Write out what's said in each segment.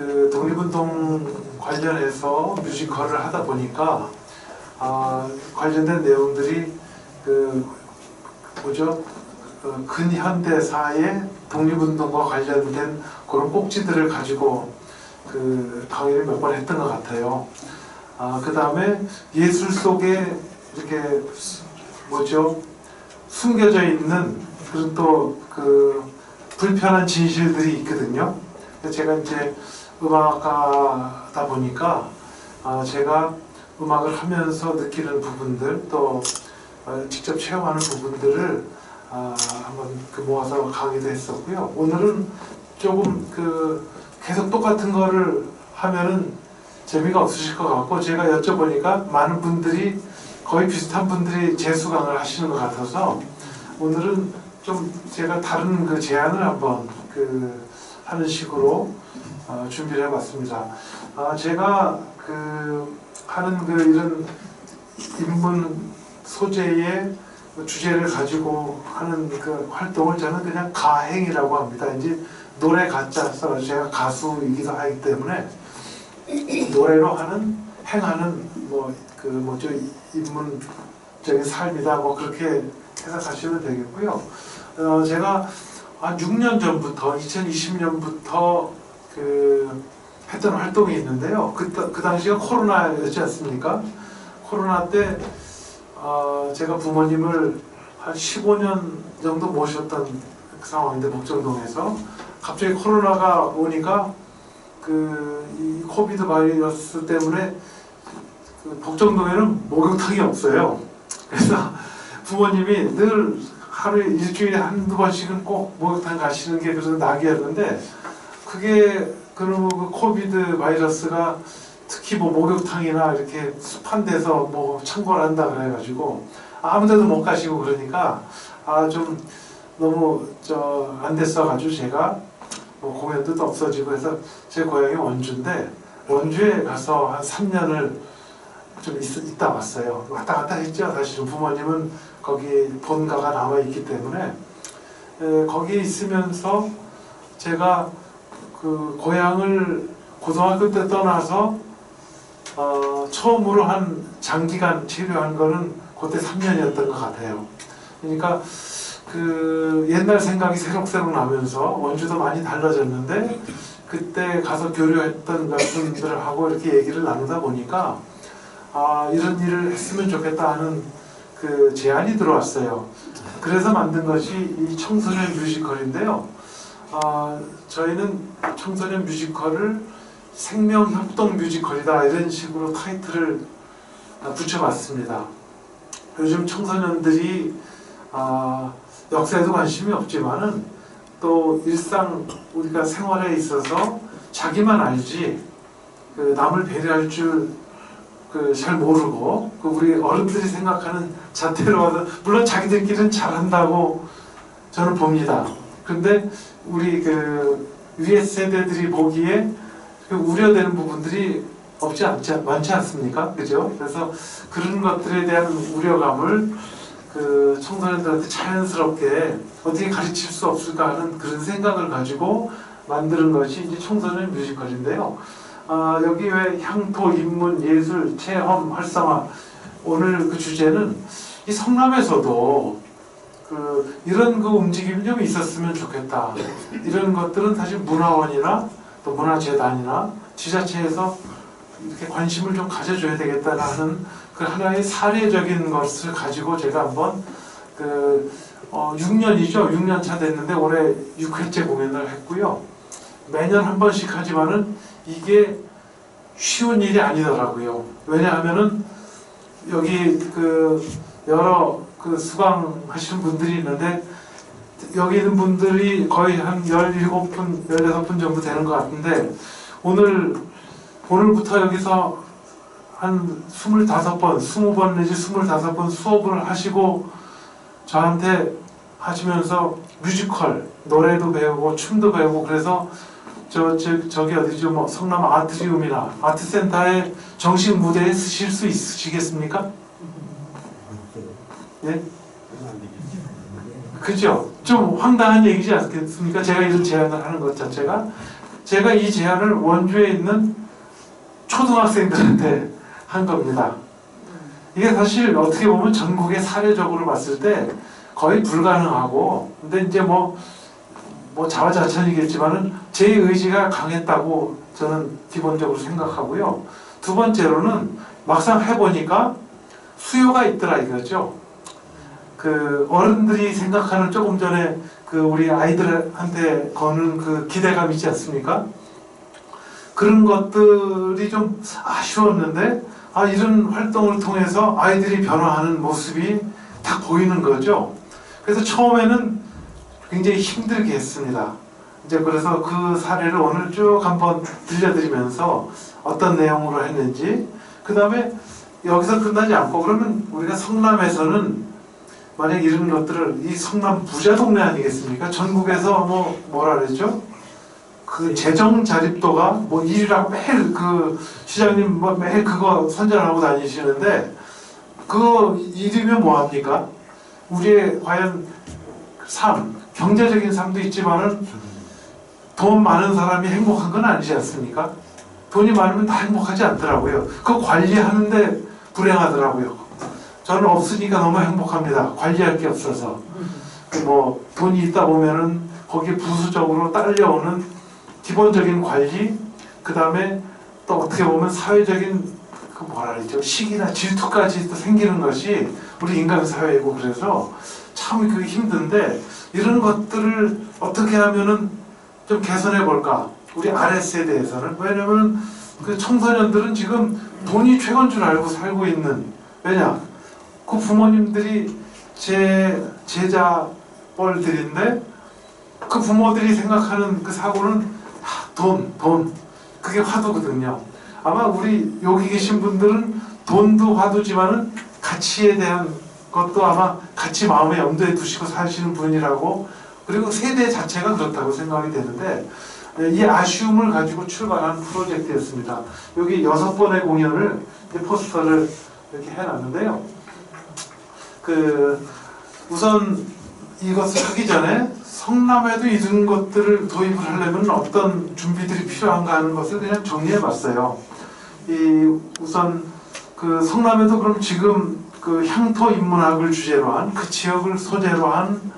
그 독립운동 관련해서 뮤지컬을 하다 보니까 관련된 내용들이 그 뭐죠? 근현대사의 독립운동과 관련된 그런 꼭지들을 가지고 그 강의를 몇 번 했던 것 같아요. 그 다음에 예술 속에 이렇게 뭐죠? 숨겨져 있는 그런 또 그 불편한 진실들이 있거든요. 제가 이제 음악가다 보니까 제가 음악을 하면서 느끼는 부분들 또 직접 체험하는 부분들을 한번 모아서 강의도 했었고요. 오늘은 조금 계속 똑같은 거를 하면은 재미가 없으실 것 같고, 제가 여쭤보니까 많은 분들이 거의 비슷한 분들이 재수강을 하시는 것 같아서 오늘은 좀 제가 다른 그 제안을 한번 하는 식으로 준비를 해봤습니다. 제가 하는 이런 인문 소재의 주제를 가지고 하는 그 활동을 저는 그냥 가행이라고 합니다. 이제 노래 가짜 써서 제가 가수이기도 하기 때문에 노래로 하는 행하는 뭐죠 인문적인 삶이다 뭐 그렇게 해석하시면 되겠고요. 제가 한 6년 전부터 2020년부터 했던 활동이 있는데요. 그 당시가 코로나였지 않습니까? 코로나 때 제가 부모님을 한 15년 정도 모셨던 그 상황인데 목정동에서 갑자기 코로나가 오니까 이 코비드 바이러스 때문에 복정동에는 목욕탕이 없어요. 그래서 부모님이 늘 하루에 일주일에 한두 번씩은 꼭 목욕탕 가시는 게 그래서 낙이었는데 그게 그러면 코비드 바이러스가 특히 뭐 목욕탕이나 이렇게 습한 데서 뭐 창궐한다 그래가지고 아무데도 못 가시고 그러니까 좀 너무 안 됐어가지고 제가 뭐 공연도 없어지고 해서 제 고향이 원주인데 원주에 가서 한 3년을 좀 있다 왔어요. 왔다 갔다 했죠. 사실은 부모님은 거기 본가가 남아있기 때문에 거기에 있으면서 제가 그 고향을 고등학교 때 떠나서 처음으로 한 장기간 치료한 거는 그때 3년이었던 것 같아요. 그러니까 옛날 생각이 새록새록 나면서 원주도 많이 달라졌는데 그때 가서 교류했던 분들하고 이렇게 얘기를 나누다 보니까 이런 일을 했으면 좋겠다 하는 제안이 들어왔어요. 그래서 만든 것이 이 청소년 뮤지컬인데요. 저희는 청소년 뮤지컬을 생명협동 뮤지컬이다 이런 식으로 타이틀을 붙여봤습니다. 요즘 청소년들이 역사에도 관심이 없지만은 또 일상 우리가 생활에 있어서 자기만 알지 남을 배려할 줄 잘 모르고 우리 어른들이 생각하는 자태로 와서 물론 자기들끼리는 잘한다고 저는 봅니다. 그런데 우리 위에 세대들이 보기에 우려되는 부분들이 많지 않습니까? 그죠? 그래서 그런 것들에 대한 우려감을 청소년들한테 자연스럽게 어떻게 가르칠 수 없을까 하는 그런 생각을 가지고 만드는 것이 이제 청소년 뮤지컬인데요. 여기 왜 향토, 인문, 예술, 체험, 활성화 오늘 그 주제는 이 성남에서도 이런 움직임이 좀 있었으면 좋겠다. 이런 것들은 사실 문화원이나 또 문화재단이나 지자체에서 이렇게 관심을 좀 가져줘야 되겠다는 하나의 사례적인 것을 가지고 제가 한번 6년이죠. 6년 차 됐는데 올해 6회째 공연을 했고요. 매년 한 번씩 하지만은 이게 쉬운 일이 아니더라고요. 왜냐하면은 여기 여러 수강하시는 분들이 있는데 여기 있는 분들이 거의 한 17분, 16분 정도 되는 것 같은데 오늘부터 여기서 한 25번, 20번 내지 25번 수업을 하시고 저한테 하시면서 뮤지컬, 노래도 배우고 춤도 배우고 그래서 저기 어디죠? 뭐 성남 아트리움이나 아트센터의 정식 무대에 쓰실 수 있으시겠습니까? 예? 그죠? 좀 황당한 얘기지 않겠습니까? 제가 이런 제안을 하는 것 자체가 제가 이 제안을 원주에 있는 초등학생들한테 한 겁니다. 이게 사실 어떻게 보면 전국에 사례적으로 봤을 때 거의 불가능하고, 근데 이제 뭐 자화자찬이겠지만은 제 의지가 강했다고 저는 기본적으로 생각하고요. 두 번째로는 막상 해보니까 수요가 있더라 이거죠. 그 어른들이 생각하는 조금 전에 그 우리 아이들한테 거는 그 기대감 있지 않습니까? 그런 것들이 좀 아쉬웠는데, 이런 활동을 통해서 아이들이 변화하는 모습이 다 보이는 거죠. 그래서 처음에는 굉장히 힘들게 했습니다. 이제 그래서 그 사례를 오늘 쭉 한번 들려드리면서 어떤 내용으로 했는지, 그 다음에 여기서 끝나지 않고, 그러면 우리가 성남에서는 만약 이런 것들을, 이 성남 부자 동네 아니겠습니까? 전국에서 뭐라 그랬죠? 그 재정 자립도가 뭐 1위라고 매일 그 시장님 뭐 매일 그거 선전하고 다니시는데, 그거 1위면 뭐합니까? 우리의 과연 삶, 경제적인 삶도 있지만은 돈 많은 사람이 행복한 건 아니지 않습니까? 돈이 많으면 다 행복하지 않더라고요. 그거 관리하는데 불행하더라고요. 저는 없으니까 너무 행복합니다. 관리할 게 없어서. 뭐 돈이 있다 보면은 거기에 부수적으로 딸려오는 기본적인 관리, 그 다음에 또 어떻게 보면 사회적인 그 뭐라 그러죠, 시기나 질투까지 또 생기는 것이 우리 인간 사회이고, 그래서 참 그 힘든데, 이런 것들을 어떻게 하면은 좀 개선해 볼까? 우리 아랫세대에서는. 왜냐면 그 청소년들은 지금 돈이 최고인 줄 알고 살고 있는, 왜냐? 그 부모님들이 제 제자뻘들인데, 그 부모들이 생각하는 그 사고는 돈, 그게 화두거든요. 아마 우리 여기 계신 분들은 돈도 화두지만은 가치에 대한 것도 아마 같이 마음에 염두에 두시고 사시는 분이라고, 그리고 세대 자체가 그렇다고 생각이 되는데, 이 아쉬움을 가지고 출발한 프로젝트였습니다. 여기 6번의 공연을, 포스터를 이렇게 해놨는데요. 우선 이것을 하기 전에 성남에도 이런 것들을 도입을 하려면 어떤 준비들이 필요한가 하는 것을 그냥 정리해봤어요. 우선 그 성남에도 그럼 지금 그 향토 인문학을 주제로 한, 그 지역을 소재로 한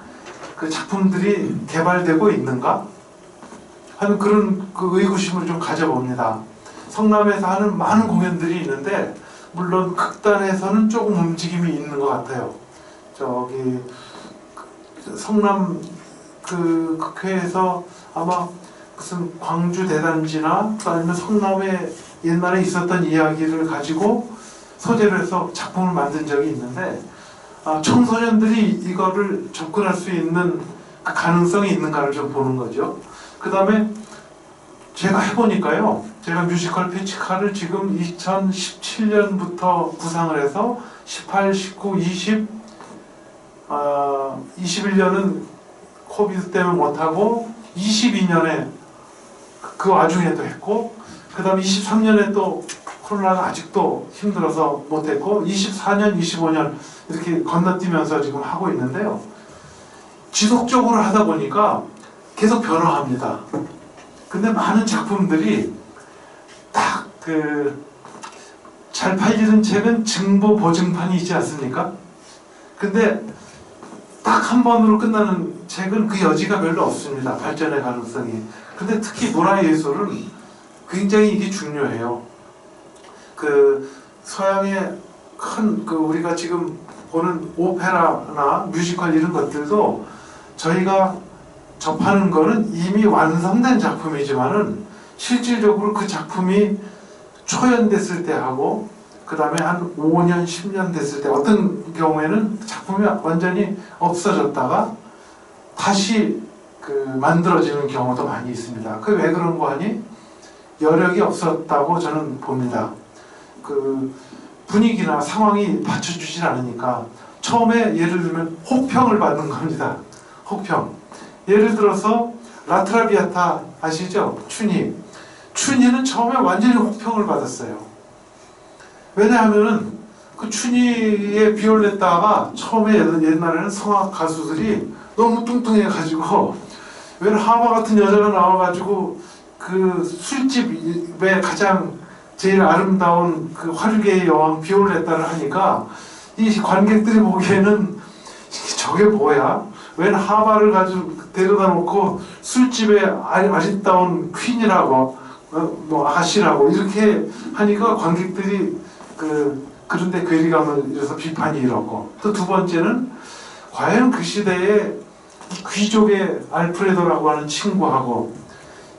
그 작품들이 개발되고 있는가 하는 그런 그 의구심을 좀 가져봅니다. 성남에서 하는 많은 공연들이 있는데, 물론 극단에서는 조금 움직임이 있는 것 같아요. 저기 성남 그 국회에서 아마 무슨 광주 대단지나 아니면 성남에 옛날에 있었던 이야기를 가지고 소재로 해서 작품을 만든 적이 있는데, 청소년들이 이거를 접근할 수 있는 그 가능성이 있는가를 좀 보는 거죠. 그 다음에 제가 해보니까요, 제가 뮤지컬 피치카를 지금 2017년부터 구상을 해서 18, 19, 20, 21년은 코비드 때문에 못하고, 22년에 그 와중에도 했고, 그 다음에 23년에 또 코로나가 아직도 힘들어서 못했고, 24년, 25년 이렇게 건너뛰면서 지금 하고 있는데요. 지속적으로 하다 보니까 계속 변화합니다. 근데 많은 작품들이 딱 잘 팔리는 책은 증보 보증판이 있지 않습니까? 근데 딱 한 번으로 끝나는 책은 그 여지가 별로 없습니다. 발전의 가능성이. 근데 특히 문화예술은 굉장히 이게 중요해요. 서양의 큰 우리가 지금 보는 오페라나 뮤지컬 이런 것들도 저희가 접하는 거는 이미 완성된 작품이지만은 실질적으로 그 작품이 초연됐을 때 하고, 그 다음에 한 5년, 10년 됐을 때, 어떤 경우에는 작품이 완전히 없어졌다가 다시 만들어지는 경우도 많이 있습니다. 그게 왜 그런 거 하니? 여력이 없었다고 저는 봅니다. 분위기나 상황이 받쳐주질 않으니까. 처음에 예를 들면 혹평을 받는 겁니다. 혹평. 예를 들어서 라트라비아타 아시죠? 춘희는 처음에 완전히 혹평을 받았어요. 왜냐하면은 그 춘희의 비올레타가 처음에 옛날에는 성악 가수들이 너무 뚱뚱해가지고, 왜 하마 같은 여자가 나와가지고 그 술집에 가장 제일 아름다운 그 화류계의 여왕 비올레타를 하니까 이 관객들이 보기에는 저게 뭐야? 웬 하마를 가지고 데려다 놓고 술집에 아리따운 퀸이라고 뭐 아가씨라고 이렇게 하니까 관객들이 그런데 괴리감을 이래서 비판이 일었고, 또 두 번째는 과연 그 시대에 귀족의 알프레도라고 하는 친구하고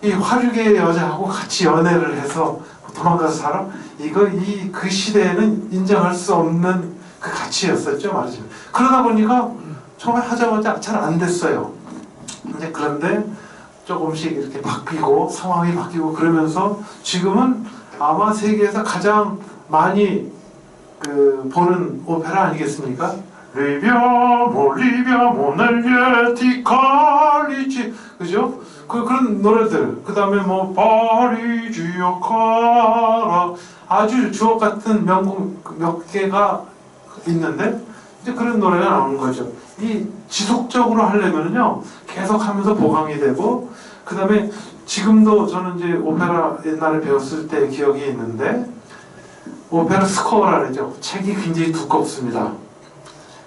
이 화류계의 여자하고 같이 연애를 해서 도망가서 살아? 그 시대에는 인정할 수 없는 그 가치였었죠, 말이죠. 그러다 보니까 처음에 하자마자 잘 안 됐어요. 이제 그런데 조금씩 이렇게 바뀌고 상황이 바뀌고 그러면서 지금은 아마 세계에서 가장 많이 보는 오페라 아니겠습니까? 리비아모 넬리에티 칼리치, 그죠? 그런 노래들, 그 다음에 뭐 파리지오 카라, 아주 주옥 같은 명곡 몇 개가 있는데 이제 그런 노래가 나오는 거죠. 이 지속적으로 하려면요 계속 하면서 보강이 되고, 그 다음에 지금도 저는 이제 오페라 옛날에 배웠을 때 기억이 있는데, 오페라 스코어라 그러죠. 책이 굉장히 두껍습니다.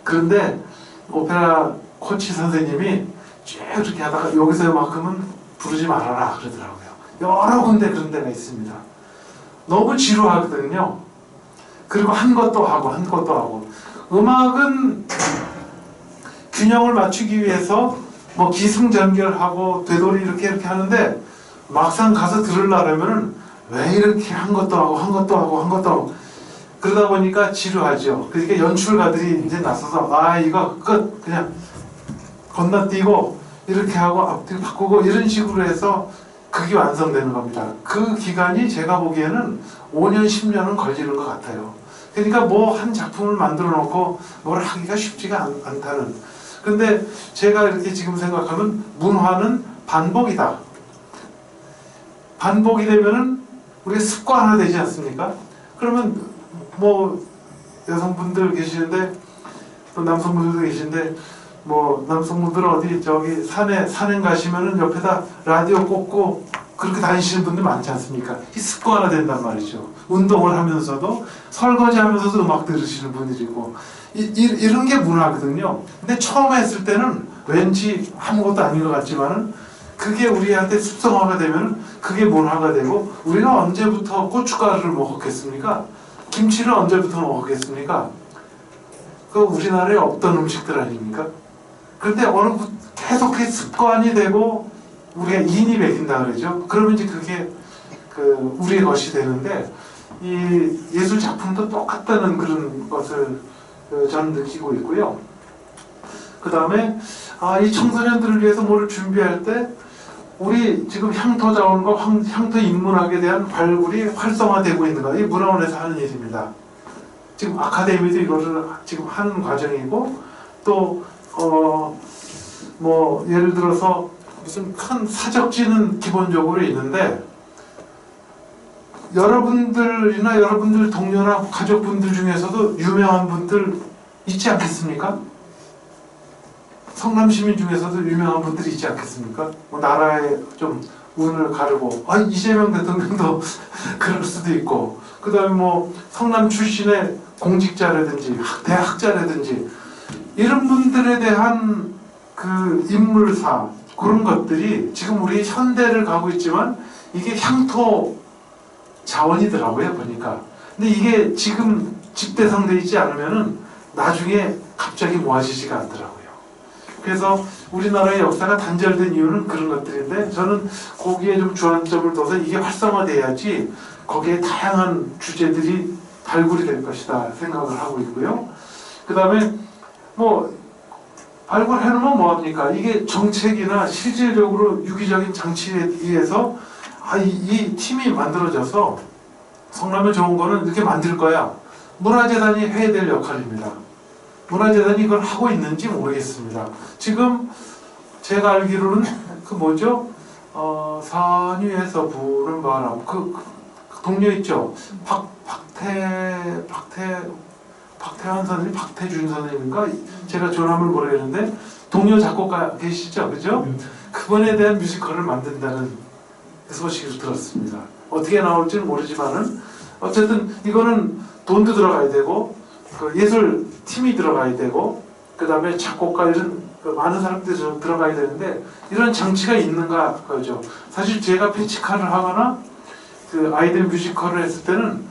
그런데 오페라 코치 선생님이 쭉 이렇게 하다가 여기서만큼은 부르지 말아라 그러더라고요. 여러 군데 그런 데가 있습니다. 너무 지루하거든요. 그리고 한 것도 하고 음악은 균형을 맞추기 위해서 뭐 기승전결하고 되돌이 이렇게 하는데, 막상 가서 들으려면 왜 이렇게 한 것도 하고 그러다 보니까 지루하죠. 그러니까 연출가들이 이제 나서서 이거 끝, 그냥 건너뛰고 이렇게 하고 앞뒤로 바꾸고 이런 식으로 해서 그게 완성되는 겁니다. 그 기간이 제가 보기에는 5년, 10년은 걸리는 것 같아요. 그러니까 뭐 한 작품을 만들어 놓고 뭘 하기가 쉽지가 않다는. 근데 제가 이렇게 지금 생각하면 문화는 반복이다. 반복이 되면은 우리가 습관화 되지 않습니까? 그러면 뭐 여성분들 계시는데 또 남성분들도 계신데, 뭐 남성분들은 어디 저기 산행 가시면은 옆에다 라디오 꽂고 그렇게 다니시는 분들 많지 않습니까? 이 습관화 된단 말이죠. 운동을 하면서도 설거지 하면서도 음악 들으시는 분들이고 이런 게 문화거든요. 근데 처음에 했을 때는 왠지 아무것도 아닌 것 같지만은 그게 우리한테 습성화가 되면 그게 문화가 되고, 우리가 언제부터 고춧가루를 먹었겠습니까? 김치를 언제부터 먹었겠습니까? 그 우리나라에 없던 음식들 아닙니까? 그런데 계속 그 습관이 되고 우리가 인이 배긴다 그러죠. 그러면 이제 그게 우리의 것이 되는데, 이 예술 작품도 똑같다는 그런 것을 저는 느끼고 있고요. 그 다음에 이 청소년들을 위해서 뭘 준비할 때 우리 지금 향토 자원과 향토 인문학에 대한 발굴이 활성화되고 있는 거, 이 문화원에서 하는 일입니다. 지금 아카데미도 이거를 지금 하는 과정이고, 또 뭐 예를 들어서 무슨 큰 사적지는 기본적으로 있는데, 여러분들이나 여러분들 동료나 가족분들 중에서도 유명한 분들 있지 않겠습니까? 성남 시민 중에서도 유명한 분들이 있지 않겠습니까? 뭐 나라에 좀 운을 가르고, 이재명 대통령도 그럴 수도 있고, 그 다음에 뭐 성남 출신의 공직자라든지 대학자라든지 이런 분들에 대한 그 인물사, 그런 것들이 지금 우리 현대를 가고 있지만 이게 향토 자원이더라고요, 보니까. 근데 이게 지금 집대성돼 있지 않으면은 나중에 갑자기 모아지지가 않더라고요. 그래서 우리나라의 역사가 단절된 이유는 그런 것들인데, 저는 거기에 좀 주안점을 둬서 이게 활성화돼야지 거기에 다양한 주제들이 발굴이 될 것이다 생각을 하고 있고요. 그 다음에 뭐 발굴해놓으면 뭐합니까? 이게 정책이나 실질적으로 유기적인 장치에 의해서 이 팀이 만들어져서 성남에 좋은 거는 이렇게 만들 거야. 문화재단이 해야 될 역할입니다. 문화재단이 이걸 하고 있는지 모르겠습니다. 지금 제가 알기로는 그 뭐죠? 산 위에서 부는 바람, 그 동료 있죠? 박태환 선생님, 박태준 선생님인가? 제가 전함을 모르겠는데 동료 작곡가 계시죠, 그죠? 그분에 대한 뮤지컬을 만든다는 소식을 들었습니다. 어떻게 나올지는 모르지만은 어쨌든 이거는 돈도 들어가야 되고 그 예술 팀이 들어가야 되고 그 다음에 작곡가 이런 그 많은 사람들이 들어가야 되는데 이런 장치가 있는가 그거죠. 사실 제가 패치카를 하거나 그 아이들 뮤지컬을 했을 때는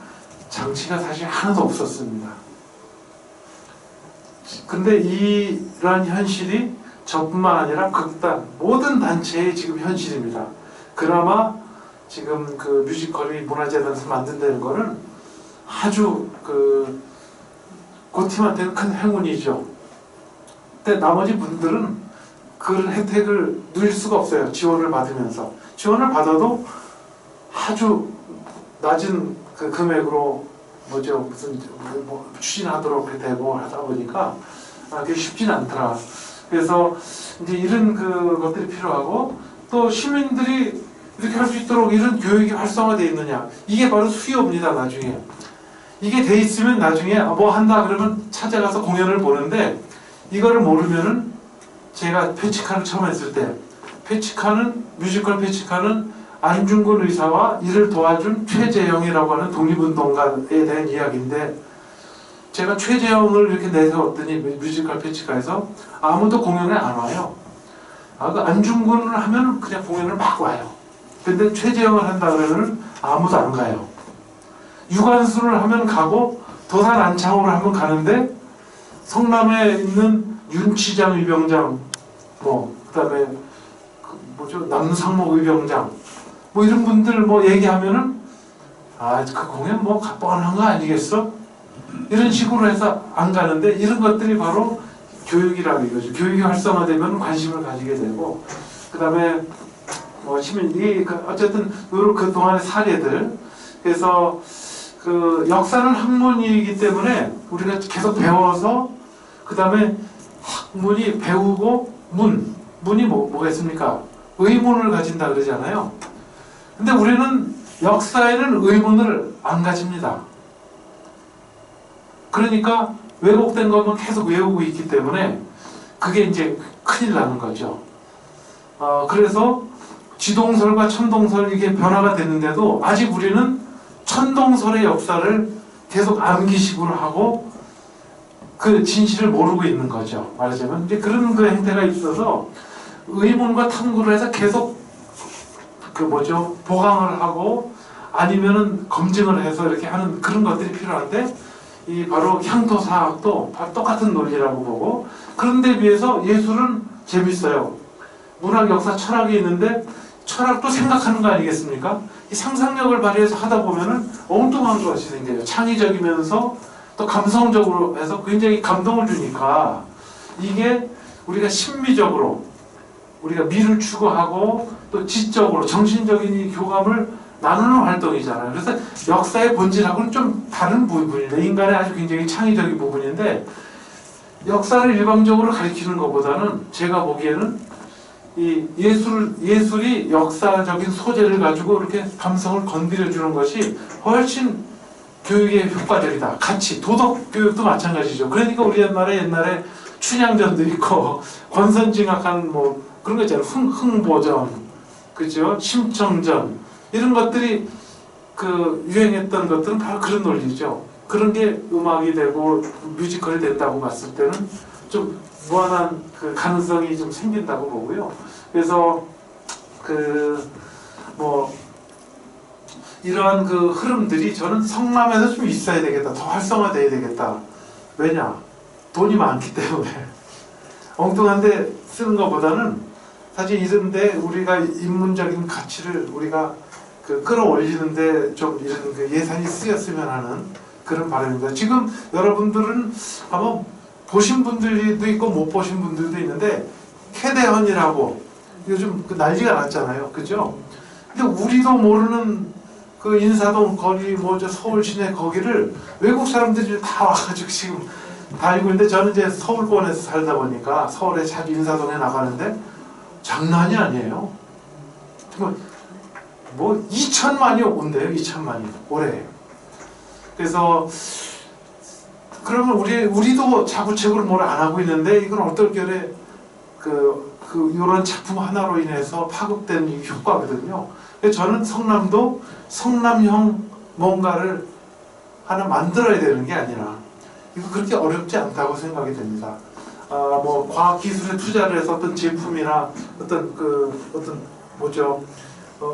장치가 사실 하나도 없었습니다. 근데 이러한 현실이 저뿐만 아니라 극단 모든 단체의 지금 현실입니다. 그나마 지금 그 뮤지컬이 문화재단에서 만든다는 거는 아주 그 팀한테는 큰 행운이죠. 근데 나머지 분들은 그런 혜택을 누릴 수가 없어요. 지원을 받으면서. 지원을 받아도 아주 낮은 그 금액으로 무슨 추진하도록 되고 하다 보니까 그게 쉽진 않더라. 그래서 이제 이런 것들이 필요하고 또 시민들이 이렇게 할 수 있도록 이런 교육이 활성화되어 있느냐. 이게 바로 수요입니다. 나중에. 이게 돼 있으면 나중에 뭐 한다 그러면 찾아가서 공연을 보는데 이거를 모르면은 제가 패치카를 처음 했을 때 뮤지컬 패치카는 안중근 의사와 이를 도와준 최재형이라고 하는 독립운동가에 대한 이야기인데 제가 최재형을 이렇게 내세웠더니 뮤지컬 패치카에서 아무도 공연에 안 와요. 그 안중근을 하면 그냥 공연을 막 와요. 근데 최재형을 한다 그러면 아무도 안 가요. 유관순을 하면 가고 도산 안창호를 하면 가는데 성남에 있는 윤치장 의병장 그다음에 남상목 의병장 이런 분들 얘기하면은 그 공연 뻔한 거 아니겠어? 이런 식으로 해서 안 가는데 이런 것들이 바로 교육이라고 이거죠. 교육이 활성화되면 관심을 가지게 되고 그다음에 시민이 어쨌든 그 동안의 사례들 그래서 그 역사는 학문이기 때문에 우리가 계속 배워서 그 다음에 학문이 배우고 문이 뭐가 있습니까? 의문을 가진다 그러잖아요. 근데 우리는 역사에는 의문을 안 가집니다. 그러니까 왜곡된 것만 계속 외우고 있기 때문에 그게 이제 큰일 나는 거죠. 그래서 지동설과 천동설 이게 변화가 됐는데도 아직 우리는 천동설의 역사를 계속 암기식으로 하고 그 진실을 모르고 있는 거죠. 말하자면 이제 그런 그 행태가 있어서 의문과 탐구를 해서 계속 보강을 하고 아니면은 검증을 해서 이렇게 하는 그런 것들이 필요한데 이 바로 향토사학도 바로 똑같은 논리라고 보고 그런데 비해서 예술은 재밌어요. 문학, 역사, 철학이 있는데 철학도 생각하는 거 아니겠습니까? 이 상상력을 발휘해서 하다 보면은 엉뚱한 것이 생겨요. 창의적이면서 또 감성적으로 해서 굉장히 감동을 주니까 이게 우리가 심미적으로 우리가 미를 추구하고 또 지적으로 정신적인 이 교감을 나누는 활동이잖아요. 그래서 역사의 본질하고는 좀 다른 부분인데 인간의 아주 굉장히 창의적인 부분인데 역사를 일방적으로 가리키는 것보다는 제가 보기에는 이 예술이 역사적인 소재를 가지고 이렇게 감성을 건드려 주는 것이 훨씬 교육에 효과적이다. 같이 도덕 교육도 마찬가지죠. 그러니까 우리 옛날에 춘향전도 있고 권선징악한 그런 거 있잖아요. 흥보전, 그죠? 심청전 이런 것들이 유행했던 것들은 바로 그런 논리죠. 그런 게 음악이 되고 뮤지컬이 된다고 봤을 때는 좀 무한한 그 가능성이 좀 생긴다고 보고요. 그래서 이러한 그 흐름들이 저는 성남에서 좀 있어야 되겠다. 더 활성화돼야 되겠다. 왜냐? 돈이 많기 때문에 엉뚱한데 쓰는 것보다는 사실 이런데 우리가 인문적인 가치를 우리가 끌어올리는데 좀 이런 그 예산이 쓰였으면 하는 그런 바람입니다. 지금 여러분들은 아마 보신 분들도 있고 못 보신 분들도 있는데 캐대헌이라고 요즘 난리가 났잖아요. 그죠? 근데 우리도 모르는 그 인사동 거리 서울 시내 거기를 외국 사람들이 다 와가지고 지금 다 알고 있는데 저는 이제 서울권에서 살다 보니까 서울에 자주 인사동에 나가는데 장난이 아니에요. 2천만이 온대요. 2천만이 올해. 그래서 그러면 우리도 자구책으로 뭘 안 하고 있는데 이건 어떨결에 이런 작품 하나로 인해서 파급되는 이 효과거든요. 그래서 저는 성남도 성남형 뭔가를 하나 만들어야 되는 게 아니라 이거 그렇게 어렵지 않다고 생각이 됩니다. 뭐 과학기술에 투자를 해서 어떤 제품이나 어떤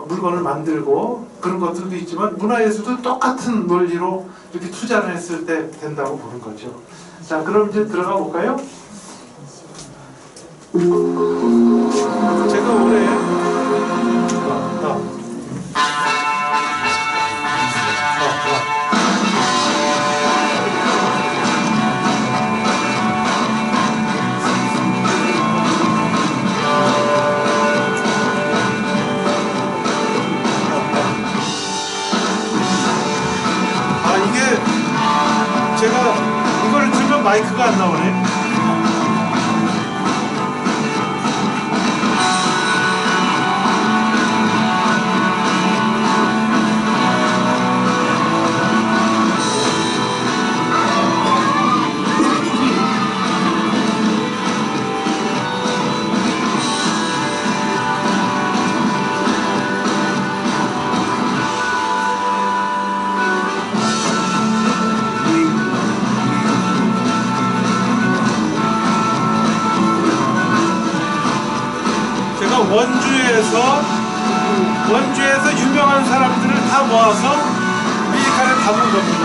물건을 만들고 그런 것들도 있지만 문화예술도 똑같은 논리로 이렇게 투자를 했을 때 된다고 보는 거죠. 자, 그럼 이제 들어가 볼까요? 제가 올해 제가 이거를 들면 마이크가 안 나오네. 원주에서 유명한 사람들을 다 모아서 뮤지컬에 담은 겁니다.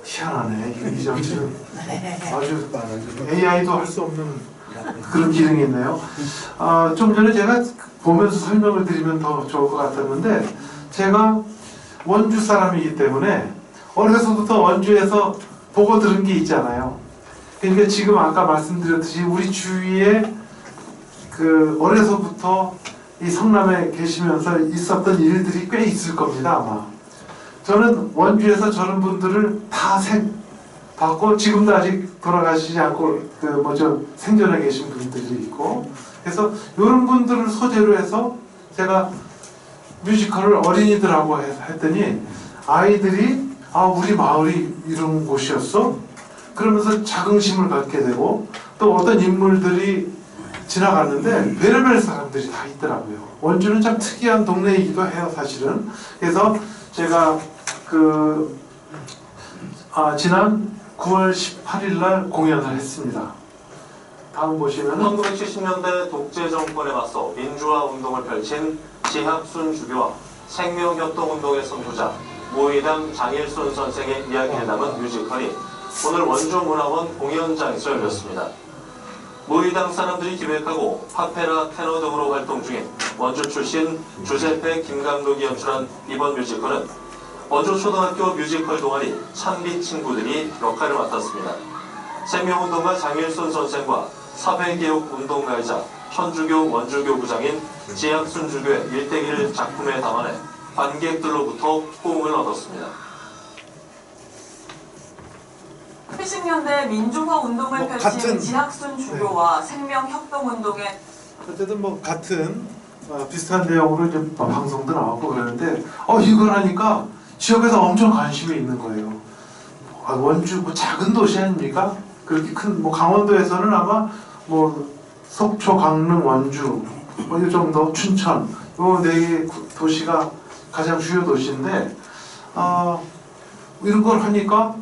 희한하네. 이 점들은 아주 AI도 할 수 없는 그런 기능이 있네요. 좀 전에 제가 보면서 설명을 드리면 더 좋을 것 같았는데, 제가 원주 사람이기 때문에 어려서부터 원주에서 보고 들은 게 있잖아요. 그러니까 지금 아까 말씀드렸듯이 우리 주위에 어려서부터 이 성남에 계시면서 있었던 일들이 꽤 있을 겁니다, 아마. 저는 원주에서 저런 분들을 다 봤고, 지금도 아직 돌아가시지 않고 생존해 계신 분들이 있고, 그래서 이런 분들을 소재로 해서 제가 뮤지컬을 어린이들하고 했더니 아이들이 우리 마을이 이런 곳이었어? 그러면서 자긍심을 갖게 되고, 또 어떤 인물들이 지나갔는데 별의별 사람들이 다 있더라고요. 원주는 참 특이한 동네이기도 해요, 사실은. 그래서 제가 지난 9월 18일 날 공연을 했습니다. 다음 보시면 1970년대 독재 정권에 맞서 민주화 운동을 펼친 지학순 주교와 생명협동운동의 선구자 모의당 장일순 선생의 이야기를 담은 뮤지컬이 오늘 원주문화원 공연장에서 열렸습니다. 모의당 사람들이 기획하고 파페라 테너 등으로 활동 중인 원주 출신 주세페 김감독이 연출한 이번 뮤지컬은 원주 초등학교 뮤지컬 동아리 찬빛 친구들이 역할을 맡았습니다. 생명운동가 장일순 선생과 사회개혁운동가이자 현주교 원주교 부장인 지학순 주교의 일대기를 작품에 담아내 관객들로부터 호응을 얻었습니다. 70년대 민주화 운동을 펼친 지학순 주교와 생명협동운동의 어쨌든 같은 비슷한 내용으로 이제 방송도 나왔고 그러는데 이걸 하니까 지역에서 엄청 관심이 있는 거예요. 원주 작은 도시 아닙니까? 그렇게 큰 강원도에서는 아마 속초, 강릉, 원주 이 정도, 춘천 요 네 도시가 가장 주요 도시인데 이런 걸 하니까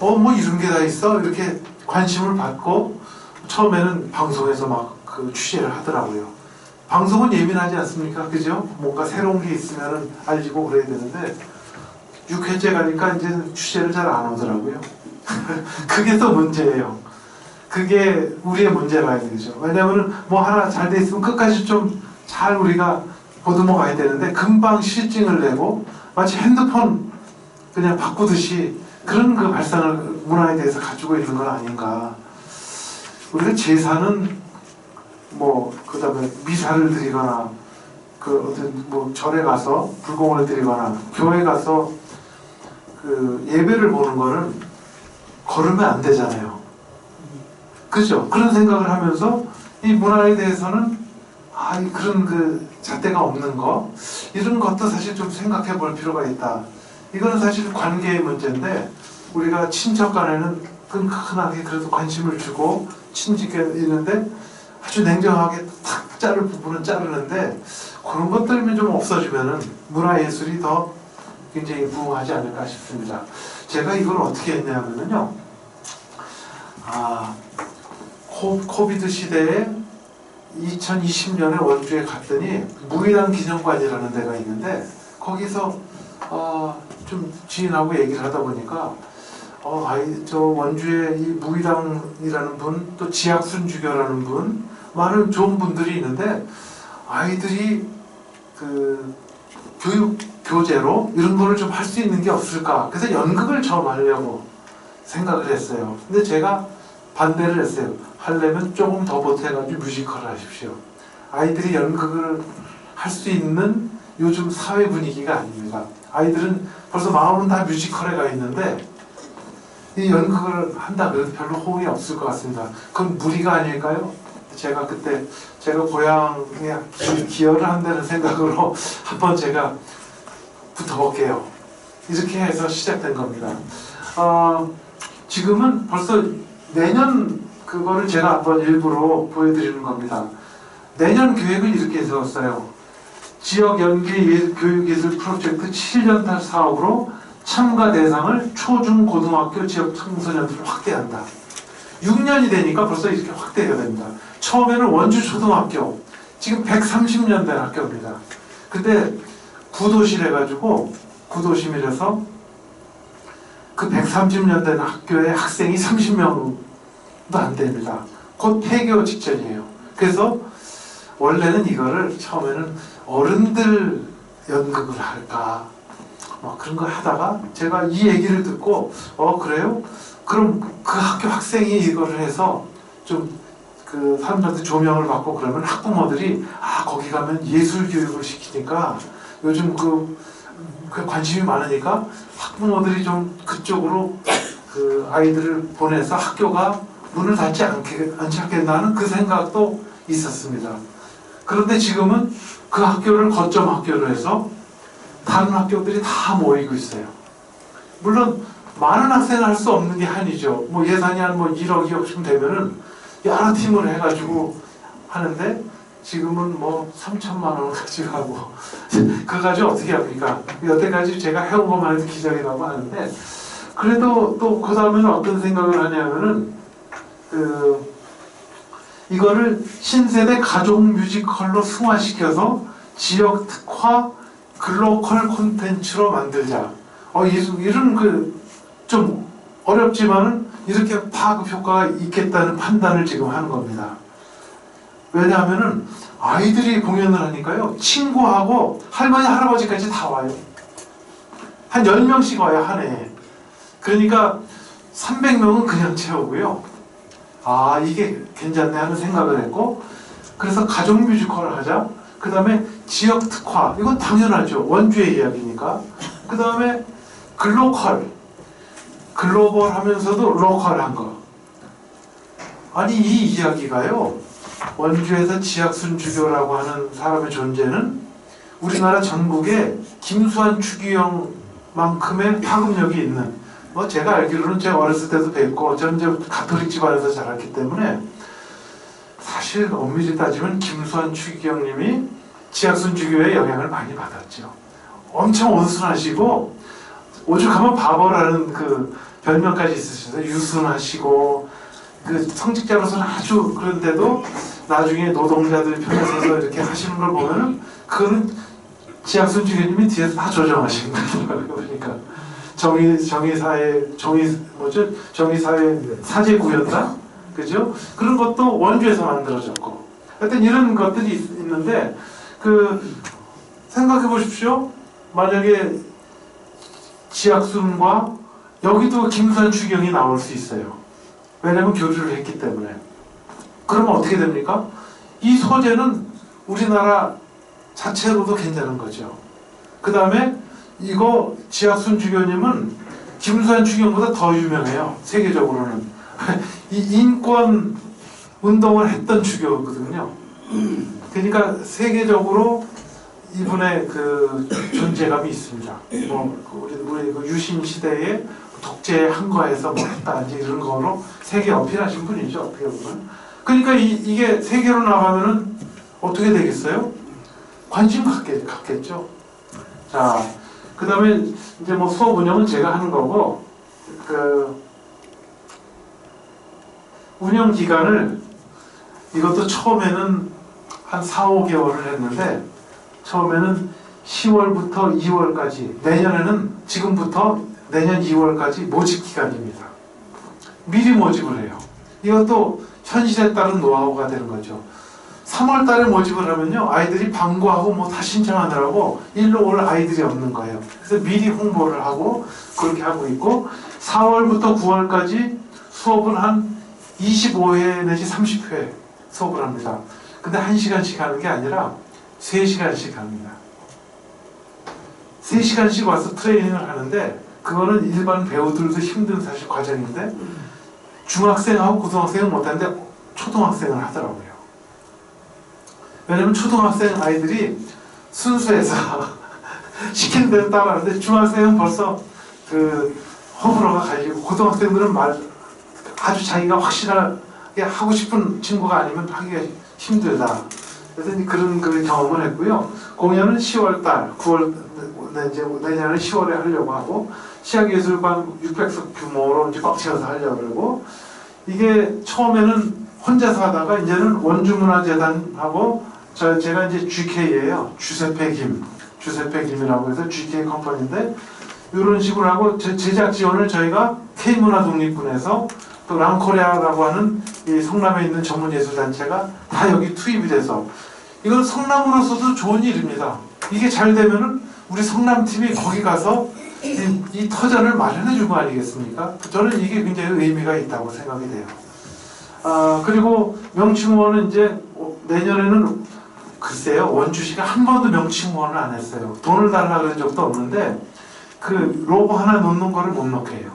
이런 게 다 있어? 이렇게 관심을 받고 처음에는 방송에서 취재를 하더라고요. 방송은 예민하지 않습니까? 그죠? 뭔가 새로운 게 있으면 알리고 그래야 되는데 6회째 가니까 이제 취재를 잘 안 오더라고요. 그게 또 문제예요. 그게 우리의 문제라 되죠. 왜냐하면 하나 잘 돼 있으면 끝까지 좀 잘 우리가 보듬어 가야 되는데 금방 실증을 내고 마치 핸드폰 그냥 바꾸듯이 그런 발상을 문화에 대해서 가지고 있는 건 아닌가. 우리가 제사는 그다음에 미사를 드리거나 절에 가서 불공을 드리거나 교회 가서 예배를 보는 거는 걸으면 안 되잖아요. 그죠? 그런 생각을 하면서 이 문화에 대해서는 그런 그 잣대가 없는 거 이런 것도 사실 좀 생각해 볼 필요가 있다. 이거는 사실 관계의 문제인데 우리가 친척 간에는 끈끈하게 그래도 관심을 주고 친직해 있는데 아주 냉정하게 탁 자를 부분은 자르는데 그런 것들이 좀 없어지면은 문화예술이 더 굉장히 부흥하지 않을까 싶습니다. 제가 이걸 어떻게 했냐면요. 코비드 시대에 2020년에 원주에 갔더니 무의단 기념관이라는 데가 있는데 거기서 좀 지인하고 얘기를 하다 보니까 저 원주에 이 무의당이라는 분, 또 지학순주교라는 분, 많은 좋은 분들이 있는데 아이들이 그 교육 교재로 이런 거를 좀 할 수 있는 게 없을까? 그래서 연극을 처음 하려고 생각을 했어요. 근데 제가 반대를 했어요. 하려면 조금 더 보태가지고 뮤지컬을 하십시오. 아이들이 연극을 할 수 있는 요즘 사회 분위기가 아닙니다. 아이들은 벌써 마음은 다 뮤지컬에 가 있는데 이 연극을 한다 그래도 별로 호응이 없을 것 같습니다. 그건 무리가 아닐까요? 제가 그때 제가 고향에 기여를 한다는 생각으로 한번 제가 붙어볼게요. 이렇게 해서 시작된 겁니다. 지금은 벌써 내년 그거를 제가 한번 일부러 보여드리는 겁니다. 내년 계획을 이렇게 세웠어요. 지역 연계 교육예술 프로젝트 7년탈 사업으로 참가 대상을 초중 고등학교 지역 청소년들을 확대한다. 6년이 되니까 벌써 이렇게 확대가 됩니다. 처음에는 원주 초등학교, 지금 130년 된 학교입니다. 근데 구도실 해가지고 구도심이라서 그 130년 된 학교의 학생이 30명도 안 됩니다. 곧 폐교 직전이에요. 그래서 원래는 이거를 처음에는 어른들 연극을 할까 그런 걸 하다가 제가 이 얘기를 듣고 그래요? 그럼 그 학교 학생이 이거를 해서 좀 그 사람들한테 조명을 받고 그러면 학부모들이 거기 가면 예술 교육을 시키니까 요즘 그 관심이 많으니까 학부모들이 좀 그쪽으로 그 아이들을 보내서 학교가 문을 닫지 않겠나는 그 생각도 있었습니다. 그런데 지금은 그 학교를 거점 학교로 해서 다른 학교들이 다 모이고 있어요. 물론 많은 학생을 할 수 없는 게 한이죠. 예산이 한 1억, 2억쯤 되면은 여러 팀을 해가지고 하는데 지금은 3천만 원 가지고 하고 그거 가지고 어떻게 합니까? 여태까지 제가 해온 것만 해도 기적이라고 하는데 그래도 또 그 다음에는 어떤 생각을 하냐면은 이거를 신세대 가족 뮤지컬로 승화시켜서 지역 특화 글로컬 콘텐츠로 만들자. 이런 좀 어렵지만은 이렇게 파급 효과가 있겠다는 판단을 지금 하는 겁니다. 왜냐하면은 아이들이 공연을 하니까요. 친구하고 할머니, 할아버지까지 다 와요. 한 10명씩 와요, 한 해에. 그러니까 300명은 그냥 채우고요. 이게 괜찮네 하는 생각을 했고 그래서 가족 뮤지컬을 하자. 그 다음에 지역 특화. 이건 당연하죠. 원주의 이야기니까. 그 다음에 글로벌 하면서도 로컬한 거. 이 이야기가요. 원주에서 지학순주교라고 하는 사람의 존재는 우리나라 전국에 김수환 추기경만큼의 파급력이 있는 제가 알기로는 제가 어렸을 때도 뵙고 저는 가톨릭 집안에서 자랐기 때문에 사실 엄밀히 따지면 김수환 추기경님이 지학순주교의 영향을 많이 받았죠. 엄청 온순하시고 오죽하면 바보라는 그 별명까지 있으셔서 유순하시고 성직자로서는 아주 그런데도 나중에 노동자들 편에 서서 이렇게 하시는 걸 보면은 그거는 지학순주교님이 뒤에서 다 조정하신 거예요. 그러니까 정의사회 사제구였나? 그죠? 그런 것도 원주에서 만들어졌고 하여튼 이런 것들이 있는데 생각해 보십시오. 만약에 지학순과 여기도 김수환 추기경이 나올 수 있어요. 왜냐하면 교류를 했기 때문에. 그러면 어떻게 됩니까? 이 소재는 우리나라 자체로도 괜찮은 거죠. 그 다음에 이거 지학순 주교님은 김수환 추경보다 더 유명해요. 세계적으로는. 이 인권 운동을 했던 추교거든요. 그러니까 세계적으로 이분의 그 존재감이 있습니다. 뭐 우리 그 유신 시대에 독재 항거에서 뭐 했다 이제 이런 거로 세계 어필하신 분이죠. 어떻게 보면. 그러니까 이게 세계로 나가면은 어떻게 되겠어요? 관심 갖겠죠. 자, 그 다음에 이제 뭐 수업 운영은 제가 하는 거고, 그 운영 기간을 이것도 처음에는 한 4, 5개월을 했는데, 처음에는 10월부터 2월까지, 내년에는 지금부터 내년 2월까지 모집 기간입니다. 미리 모집을 해요. 이것도 현실에 따른 노하우가 되는 거죠. 3월 달에 모집을 하면요, 아이들이 방과하고 뭐 다 신청하느라고 일로 올 아이들이 없는 거예요. 그래서 미리 홍보를 하고 그렇게 하고 있고, 4월부터 9월까지 수업은 한 25회 내지 30회 수업을 합니다. 근데 1시간씩 하는 게 아니라 3시간씩 합니다. 3시간씩 와서 트레이닝을 하는데, 그거는 일반 배우들도 힘든 사실 과정인데, 중학생하고 고등학생은 못하는데 초등학생을 하더라고요. 왜냐면 초등학생 아이들이 순수해서 시키는 대로 따라하는데, 중학생은 벌써 그 호불호가 갈리고, 고등학생들은 아주 자기가 확실하게 하고 싶은 친구가 아니면 하기가 힘들다. 그래서 이제 그런 그 경험을 했고요. 공연은 10월달, 9월, 내년에 10월에 하려고 하고, 시각예술관 600석 규모로 이제 꽉 채워서 하려고 그러고, 이게 처음에는 혼자서 하다가 이제는 원주문화재단하고 제가 이제 GK예요. 주세페 김이라고 해서 GK 컴퍼니인데, 이런 식으로 하고 제작 지원을 저희가 K문화독립군에서 또 랑코리아라고 하는 이 성남에 있는 전문예술단체가 다 여기 투입이 돼서, 이건 성남으로서도 좋은 일입니다. 이게 잘 되면은 우리 성남팀이 거기 가서 이 터전을 마련해 준 거 아니겠습니까? 저는 이게 굉장히 의미가 있다고 생각이 돼요. 그리고 명칭후원은 이제 내년에는 글쎄요, 원주시가 한 번도 명칭후원을 안 했어요. 돈을 달라 그런 적도 없는데, 그 로고 하나 놓는 거를 못 넣게 해요.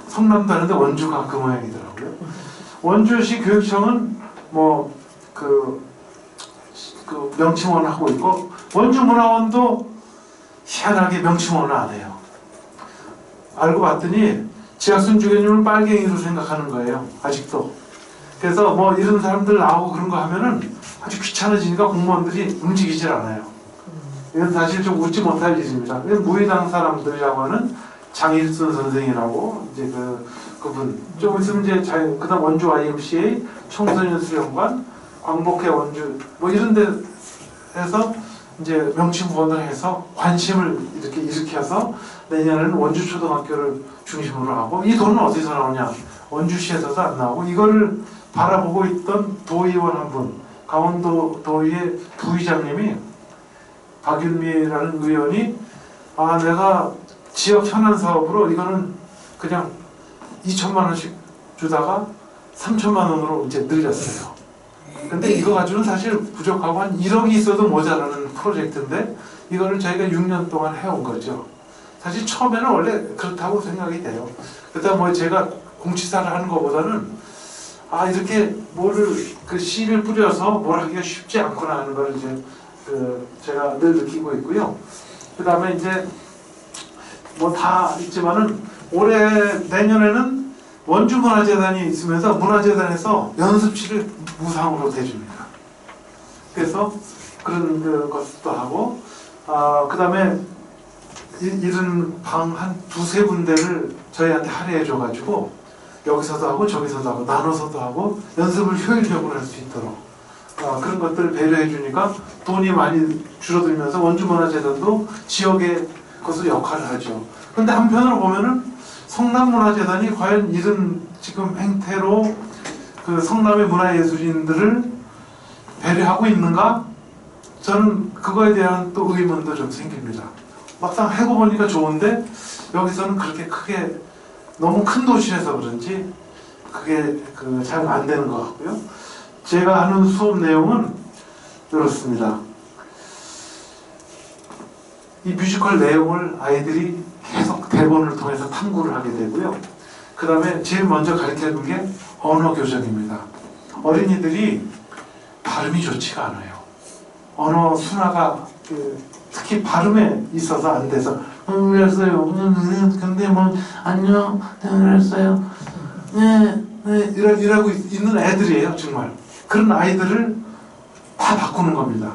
성남도 하는데 원주가 그 모양이더라고요. 원주시 교육청은 뭐 그 명칭원을 하고 있고, 원주문화원도 희한하게 명칭원을 안 해요. 알고 봤더니 지하순 주교님을 빨갱이로 생각하는 거예요. 아직도. 그래서 뭐 이런 사람들 나오고 그런 거 하면은 아주 귀찮아지니까 공무원들이 움직이질 않아요. 이건 사실 좀 웃지 못할 일입니다. 무의당 사람들이라고 하는 장일순 선생이라고 이제 그분 좀 있으면 이제 그다음 원주 YMCA 청소년 수련관 광복회 원주 뭐 이런 데에서 이제 명칭 후원을 해서 관심을 이렇게 일으켜서 내년에는 원주 초등학교를 중심으로 하고, 이 돈은 어디서 나오냐? 원주시에서도 안 나오고, 이거를 바라보고 있던 도의원 한 분, 강원도 도의회 부의장님이, 박윤미라는 의원이 내가 지역 현안 사업으로 이거는 그냥 2천만 원씩 주다가 3천만 원으로 이제 늘렸어요. 근데 이거 가지고는 사실 부족하고 한 1억이 있어도 모자라는 프로젝트인데, 이거를 저희가 6년 동안 해온 거죠. 사실 처음에는 원래 그렇다고 생각이 돼요. 그다음 뭐 제가 공치사를 하는 것보다는 이렇게 뭐를 그 씨를 뿌려서 뭘 하기가 쉽지 않구나 하는 걸 이제 제가 늘 느끼고 있고요. 그다음에 이제 뭐 다 있지만은 내년에는 원주문화재단이 있으면서 문화재단에서 연습실을 무상으로 대줍니다. 그래서 그런 것도 하고, 그다음에 이런 방 한 두세 군데를 저희한테 할애해 줘가지고 여기서도 하고 저기서도 하고 나눠서도 하고 연습을 효율적으로 할 수 있도록 그런 것들을 배려해 주니까 돈이 많이 줄어들면서 원주문화재단도 지역의 것을 역할을 하죠. 그런데 한편으로 보면은 성남문화재단이 과연 이런 지금 행태로 그 성남의 문화예술인들을 배려하고 있는가? 저는 그거에 대한 또 의문도 좀 생깁니다. 막상 해고 보니까 좋은데, 여기서는 그렇게 크게 너무 큰 도시라서 그런지 그게 잘 안 되는 것 같고요. 제가 하는 수업 내용은 이렇습니다. 이 뮤지컬 내용을 아이들이 계속 대본을 통해서 탐구를 하게 되고요. 그 다음에 제일 먼저 가르쳐준 게 언어 교정입니다. 어린이들이 발음이 좋지가 않아요. 언어 순화가 특히 발음에 있어서 안 돼서 그랬어요. 근데 뭐 안녕 그랬어요. 네 이러고 있는 애들이에요. 정말 그런 아이들을 다 바꾸는 겁니다.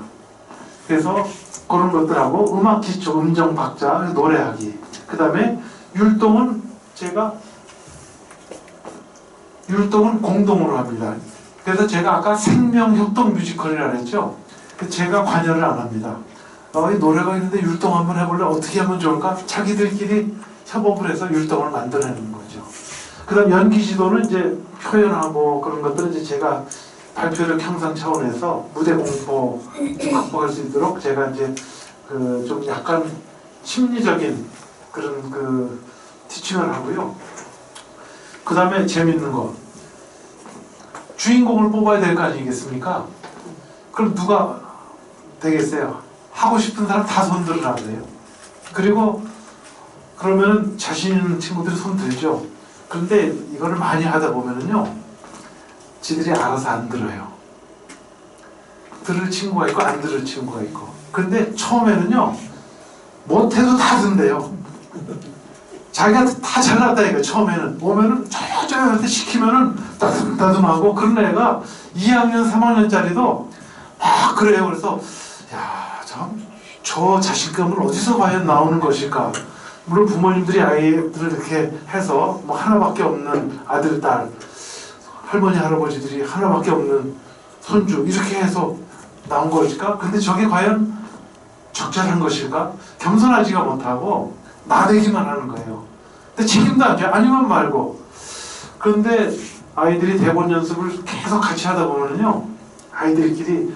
그래서 그런 것들하고 음악 기초, 음정 박자, 노래하기. 그 다음에 율동은 공동으로 합니다. 그래서 제가 아까 생명협동 뮤지컬이라고 했죠. 제가 관여를 안 합니다. 이 노래가 있는데 율동 한번 해볼래? 어떻게 하면 좋을까? 자기들끼리 협업을 해서 율동을 만들어내는 거죠. 그 다음 연기 지도는 이제 표현하고 그런 것들은 이제 제가 발표력 향상 차원에서 무대 공포 극복할 수 있도록 제가 이제 좀 약간 심리적인 그런 티칭을 하고요. 그 다음에 재밌는 거. 주인공을 뽑아야 될 거 아니겠습니까? 그럼 누가 되겠어요? 하고 싶은 사람 다 손들으라 그래요. 그리고 그러면 자신 있는 친구들이 손 들죠. 그런데 이거를 많이 하다 보면은요, 지들이 알아서 안 들어요. 들을 친구가 있고 안 들을 친구가 있고. 근데 처음에는요, 못해도 다 든대요. 자기가 다 잘났다니까. 처음에는 오면은 조용조용한테 시키면은 따듬따듬하고. 그런 애가 2학년 3학년짜리도 막 그래요. 그래서 야, 저 자신감은 어디서 과연 나오는 것일까? 물론 부모님들이 아이들을 이렇게 해서 뭐 하나밖에 없는 아들, 딸, 할머니, 할아버지들이 하나밖에 없는 손주 이렇게 해서 나온 것일까? 근데 저게 과연 적절한 것일까? 겸손하지가 못하고 나대기만 하는 거예요. 근데 책임도 안 져요. 아니면 말고. 그런데 아이들이 대본 연습을 계속 같이 하다 보면요, 아이들끼리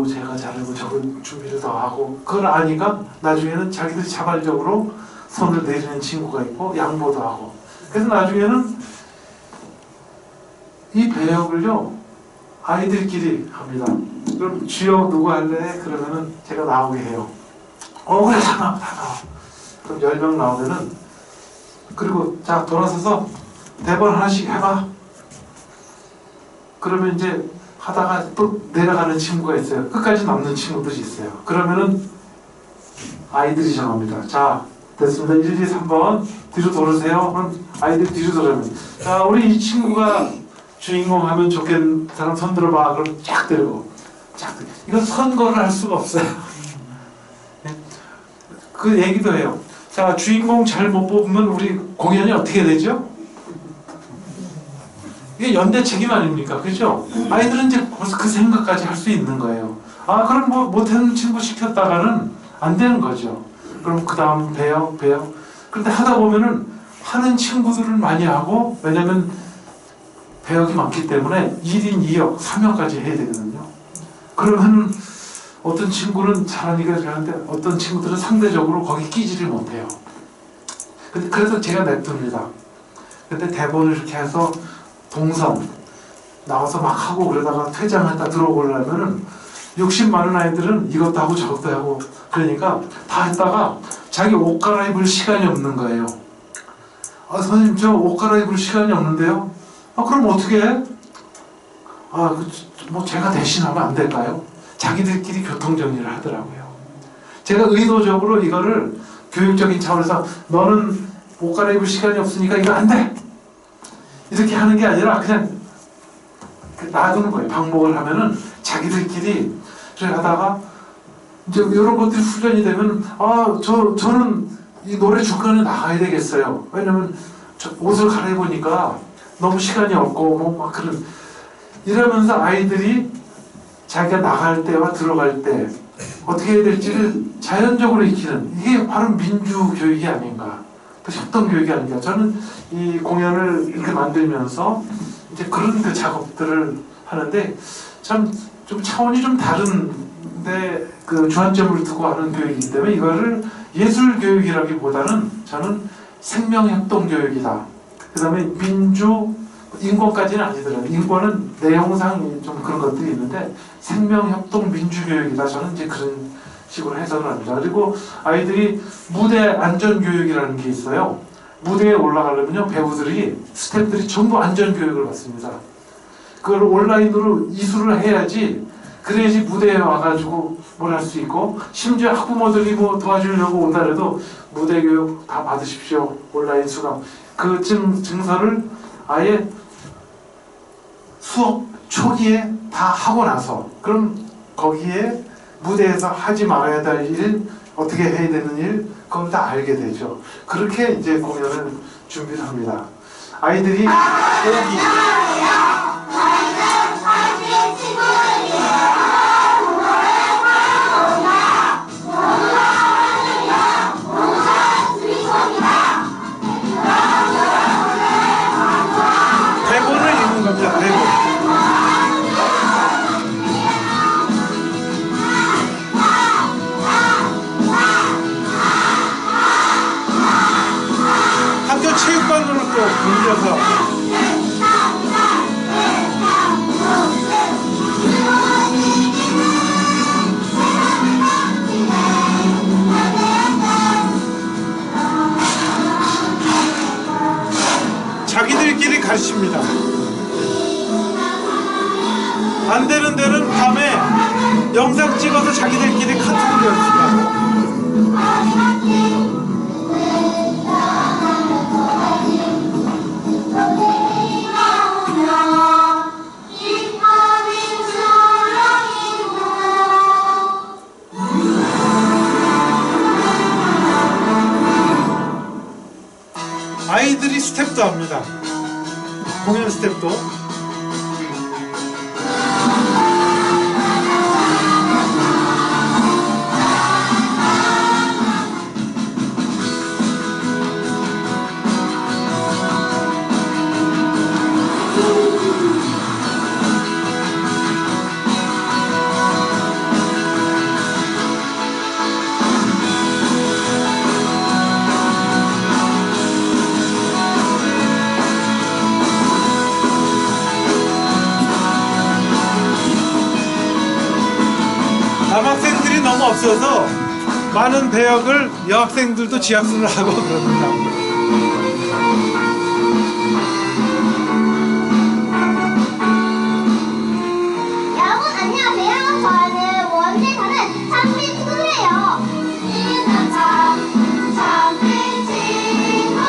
제가 잘하고 저건 준비를 더 하고 그걸 아니까 나중에는 자기들이 자발적으로 손을 내리는 친구가 있고 양보도 하고. 그래서 나중에는 이 배역을요 아이들끼리 합니다. 그럼 주역 누구 할래? 그러면은 제가 나오게 해요. 그래 다 나와. 그럼 10명 나오면은, 그리고 자 돌아서서 대본 하나씩 해봐. 그러면 이제 하다가 또 내려가는 친구가 있어요. 끝까지 남는 친구들이 있어요. 그러면은 아이들이 정합니다. 자 됐습니다. 1, 2, 3번 뒤로 돌으세요. 그럼 아이들이 뒤로 돌으면, 자 우리 이 친구가 주인공 하면 좋겠는 사람 손 들어봐. 그럼 쫙 들고 쫙 들고. 이건 선거를 할 수가 없어요. 그 얘기도 해요. 자 주인공 잘 못 뽑으면 우리 공연이 어떻게 되죠? 이게 연대 책임 아닙니까? 그죠? 아이들은 이제 벌써 그 생각까지 할 수 있는 거예요. 그럼 뭐 못하는 친구 시켰다가는 안 되는 거죠. 그럼 그 다음 배역. 그런데 하다 보면은 하는 친구들을 많이 하고, 왜냐면 배역이 많기 때문에 1인 2역, 3역까지 해야 되거든요. 그러면 어떤 친구는 잘하니까 잘하는데 어떤 친구들은 상대적으로 거기 끼지를 못해요. 그래서 제가 냅둡니다. 근데 대본을 이렇게 해서 동선 나와서 막 하고 그러다가 퇴장했다 들어오려면은 욕심 많은 아이들은 이것도 하고 저것도 하고 그러니까 다 했다가 자기 옷 갈아입을 시간이 없는 거예요. 선생님 저 옷 갈아입을 시간이 없는데요? 그럼 어떻게 해? 뭐 제가 대신하면 안 될까요? 자기들끼리 교통정리를 하더라고요. 제가 의도적으로 이거를 교육적인 차원에서 너는 옷 갈아입을 시간이 없으니까 이거 안 돼! 이렇게 하는 게 아니라 그냥 놔두는 거예요. 방목을 하면은 자기들끼리 하다가 이제 이런 것들이 훈련이 되면 저는 이 노래 중간에 나가야 되겠어요. 왜냐면 옷을 갈아입으니까 너무 시간이 없고 뭐 막 그런, 이러면서 아이들이 자기가 나갈 때와 들어갈 때 어떻게 해야 될지를 자연적으로 익히는, 이게 바로 민주교육이 아닌가, 또 협동교육이 아닌가. 저는 이 공연을 이렇게 만들면서 이제 그런 그 작업들을 하는데 참 좀 차원이 좀 다른데 그 주안점을 두고 하는 교육이기 때문에 이거를 예술교육이라기보다는 저는 생명협동교육이다. 그 다음에 민주, 인권까지는 아니더라고요. 인권은 내용상 좀 그런 것들이 있는데 생명협동 민주교육이다. 저는 이제 그런 식으로 해석을 합니다. 그리고 아이들이 무대 안전교육이라는 게 있어요. 무대에 올라가려면요, 배우들이, 스태프들이 전부 안전교육을 받습니다. 그걸 온라인으로 이수를 해야지, 그래야지 무대에 와가지고 뭘 할 수 있고, 심지어 학부모들이 뭐 도와주려고 온다 해도 무대 교육 다 받으십시오. 온라인 수강. 그 증서를 아예 수업 초기에 다 하고 나서, 그럼 거기에 무대에서 하지 말아야 될 일, 어떻게 해야 되는 일, 그건 다 알게 되죠. 그렇게 이제 공연을 준비를 합니다. 아이들이 여기 대본을 읽는 겁니다. 대본. 학교 체육관으로 또 옮겨서 자기들끼리 가르칩니다. 안 되는 데는 밤에 영상 찍어서 자기들끼리 카톡으로 연습하고. 아이들이 스텝도 합니다. 공연 스텝도. 남학생들이 너무 없어서 많은 배역을 여학생들도 지학순을 하고 그럽니다. 여러분 안녕하세요. 저는 원대 가는 참비 친구들이에요. 참비 친구야.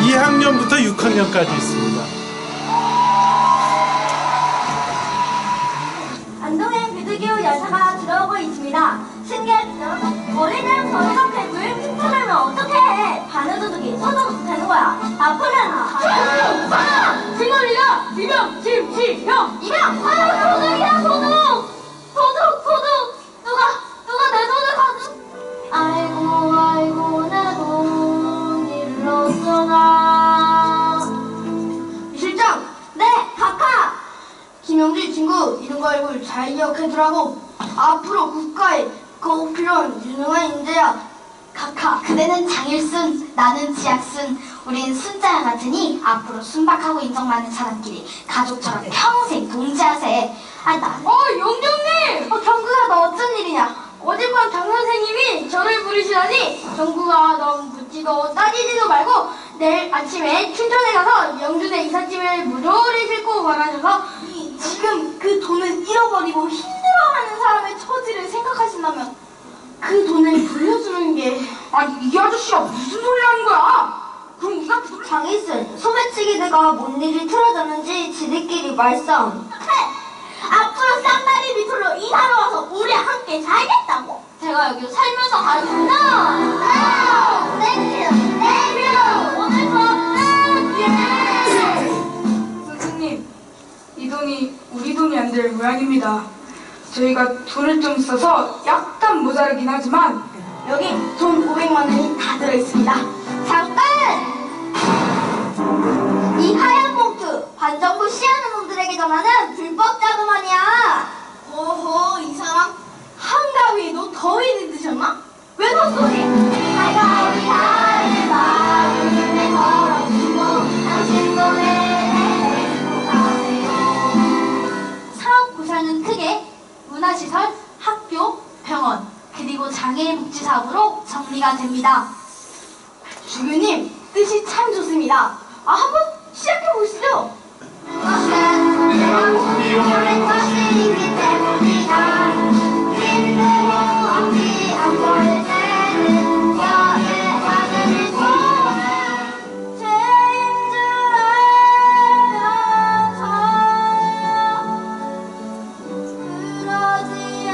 2학년부터 6학년까지 있습니다. 안동에 비둘기호 열차가 들어오고 있습니다. 승객 원래는 저희가 뱀을 핑크하면 어떡해? 바느도둑이 쏟아도 되는 거야. 앞으로는 승관이가 이명 김치형 이명 도둑이야 도둑 누가 내 돈을 가져 아이고 내 돈 잃었잖아. 실장 네 카카 김영주 친구 이런 거 알고 잘 기억해두라고. 앞으로 국가에 꼭 필요한 유능한 인재야. 카카 그대는 장일순 나는 지학순 우린 순자랑 같으니 앞으로 순박하고 인정 많은 사람끼리 가족처럼 평생 동지하세. 아 나는 영경님 경구가 너 어쩐 일이냐. 어젯밤 장 선생님이 저를 부르시더니 경구가 너무 묻지도 따지지도 말고 내일 아침에 춘천에 가서 영준의 이삿짐을 무료를 싣고 말하셔서 지금 그 돈을 잃어버리고 힘들어하는 사람의 처지를 생각하신다면 그 돈을 불려주는 게 아니 이 아저씨가 무슨 소리 하는 거야. 그럼 네가 장일순 소매치기들과 뭔 일이 틀어졌는지 지들끼리 말싸움. 앞으로 쌍다리 밑으로 일하러 와서 우리 함께 살겠다고? 제가 여기 살면서 가르친다. 땡큐 오늘 수업 끝. 선생님, 이 돈이 우리 돈이 안 될 모양입니다. 저희가 돈을 좀 써서 약간 모자르긴 하지만 여기 돈 500만 원이 다 들어있습니다. 잠깐! 이 하얀 봉투 반정부 시하는 놈들에게 전하는 불법 자금원이야. 오호 이 사람 한가위에 너 더위를 드셨나? 왜 헛소리? 한가위 하는 마음에 걸어주고 당신도 내 행복하세요. 준비가 됩니다. 주교님, 뜻이 참 좋습니다. 한번 시작해 보시죠.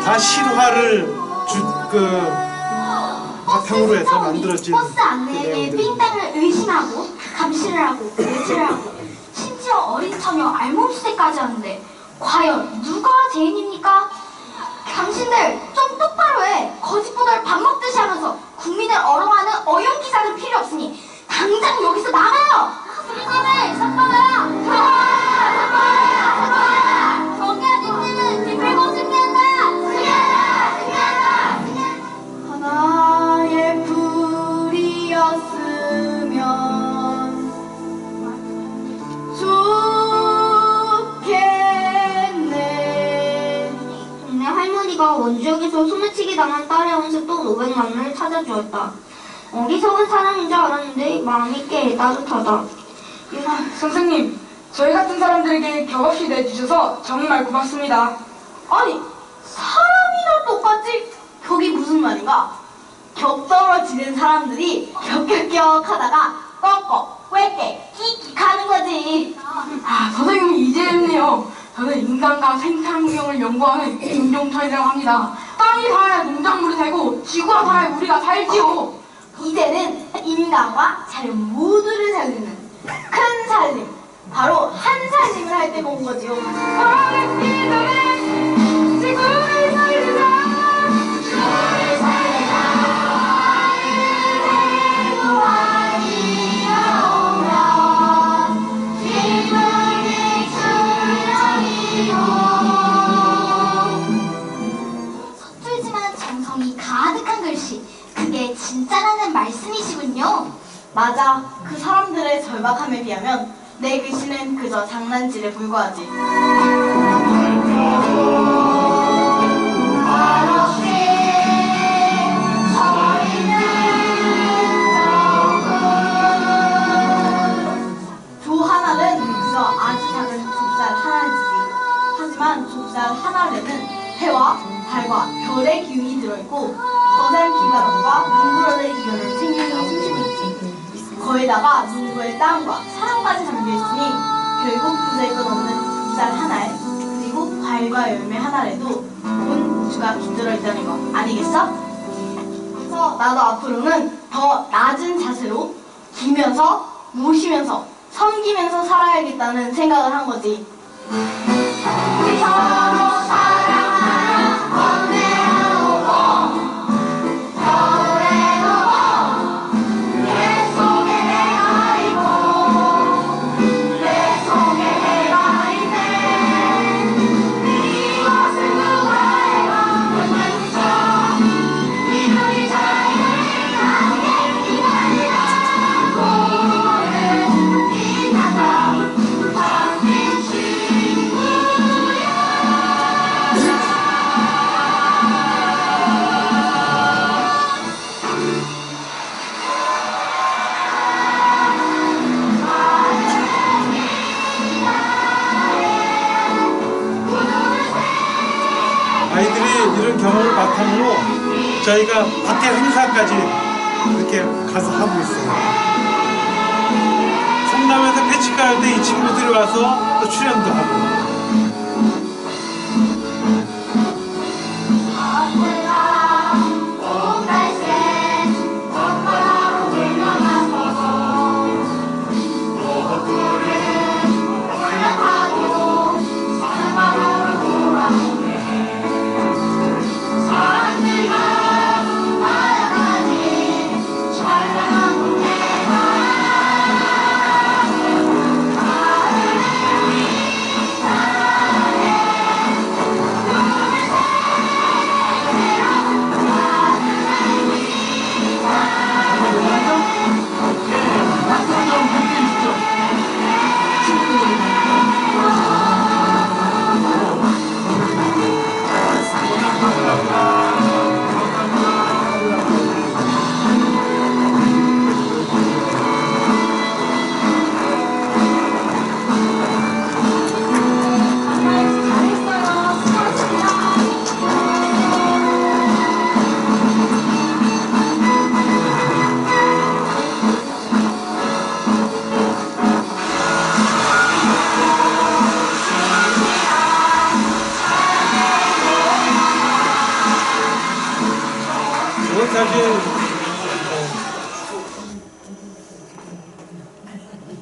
다 실화를 바탕으로 해서 만들어진 버스 안내에 내용들. 삥땅을 의심하고 감시를 하고 외지를 하고 심지어 어린 처녀 알몸수대까지 하는데 과연 누가 죄인입니까? 당신들 좀 똑바로 해. 거짓보다를 밥 먹듯이 하면서 국민을 어롱하는 어용 기사는 필요 없으니 당장 여기서 나가요. 우리님을 삭발아. 저기 아저씨는 뒷배고 승리한다. 하나의 불이었으면 좋겠네. 동네 할머니가 원주역에서 소매치기 당한 딸의 혼세돈 500만 원을 찾아주었다. 어리석은 사람인 줄 알았는데 마음이 꽤 따뜻하다. 선생님, 저희 같은 사람들에게 격없이 내주셔서 정말 고맙습니다. 아니, 사람이랑 똑같지? 격이 무슨 말인가? 격 떨어지는 사람들이 격격격 하다가 꺽꺽, 꽥꽥, 끽끽 하는 거지. 선생님이 이제 했네요. 저는 인간과 생態환경을 연구하는 김종철이라고 합니다. 땅이 살아야 농작물이 되고 지구가 살아야 우리가 살지요. 이제는 인간과 자연 모두를 살리는 큰 살림, 바로 한 살림을 할 때가 온 거지요. 지구를 살리자. 서툴지만 정성이 가득한 글씨, 그게 진짜라는 말씀이시군요. 맞아. 그 사람들의 절박함에 비하면 내 글씨는 그저 장난질에 불과하지. 조 하나는 그저 아주 작은 좁쌀 하나이지. 하지만 좁쌀 하나에는 해와 달과 별의 기운이 들어있고 거센 비바람과 눈구름을 이겨낸 생명이 숨쉬고 있지. 거기다가 농부의 땀과 사랑까지 담겨있으니 결국 보잘것없는 좁쌀 하나에 그리고 과일과 열매 하나에도 온 우주가 깃들어 있다는 거 아니겠어? 그래서 나도 앞으로는 더 낮은 자세로 기면서 모시면서 섬기면서 살아야겠다는 생각을 한 거지. 우리 서로 사랑하라 건네하고 겨울에도 내 속에 내가 있고 내 속에 내가 있네. 이것을 누가 해가 먼저 이들이 자유를 가게 기다리라고 이나가 담긴 친구야. 아이들이 이런 경험을 바탕으로 저희가 밖에 행사까지 이렇게 가서 하고 있어요. 성남에서 패치카 할 때 이 친구들이 와서 또 출연도 하고.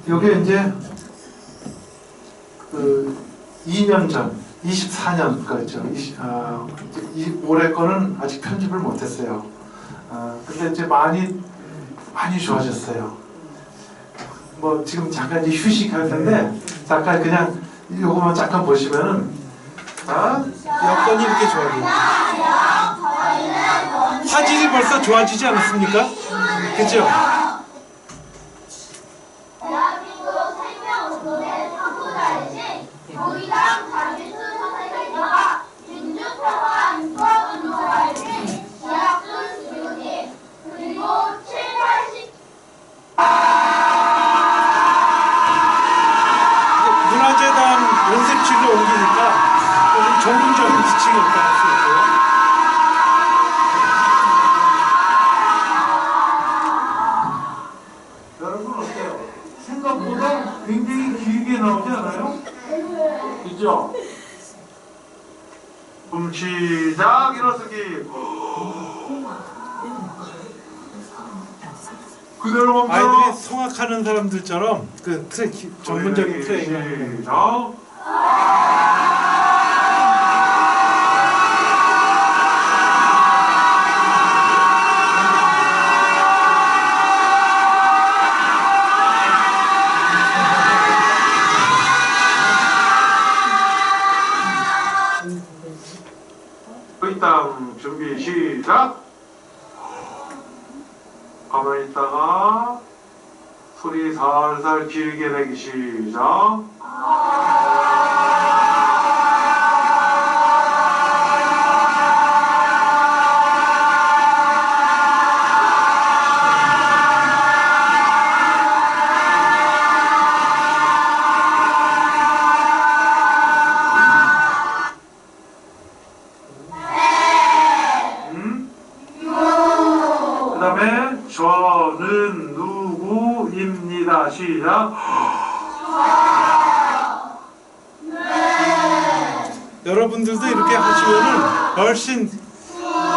요게 이제 그 2년 전, 24년 거죠. 올해 거는 아직 편집을 못했어요. 근데 이제 많이 좋아졌어요. 뭐 지금 잠깐 이제 휴식할 텐데 잠깐 그냥 요거만 잠깐 보시면은 여건이 이렇게 좋아져요. 화질이 벌써 좋아지지 않았습니까? 그죠? 대한민국 생명운동의 선구자이신 정의당 장일순 선생님과 민주평화 인권운동가이신 지학순 주교님 그리고 7, 80 문화재단 연습실로 옮기니까 좀 전문적인 지칭을 할 수 있고요. 여러분 어때요? 생각보다 굉장히 길게 나오지 않아요? 그죠? 시작 일어서기. 그대로 멈춰. 아이들이 성악하는 사람들처럼 그 전문적인 트레이닝. 시작. 의땅 준비 시작. 가만히 있다가 소리 살살 길게 내기 시작. 그 다음에 저는 누구입니다. 시작. 여러분들도 이렇게 하시면은 훨씬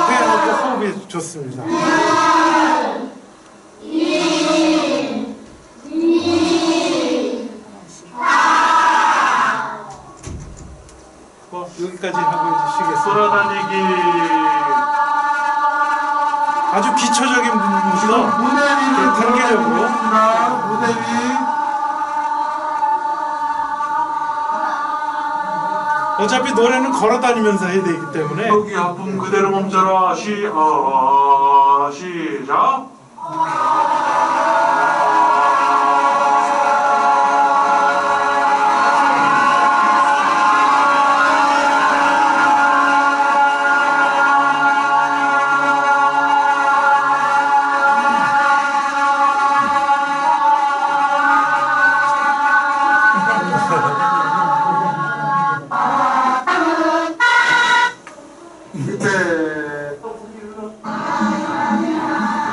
회하고 호흡이 좋습니다. 여기까지 하고 해주시겠습니다. 돌아다니기. 아주 기초적인 부분부터 단계적으로 무대 위. 어차피 노래는 걸어다니면서 해야 되기 때문에 여기 아픔 그대로 멈춰라. 시작.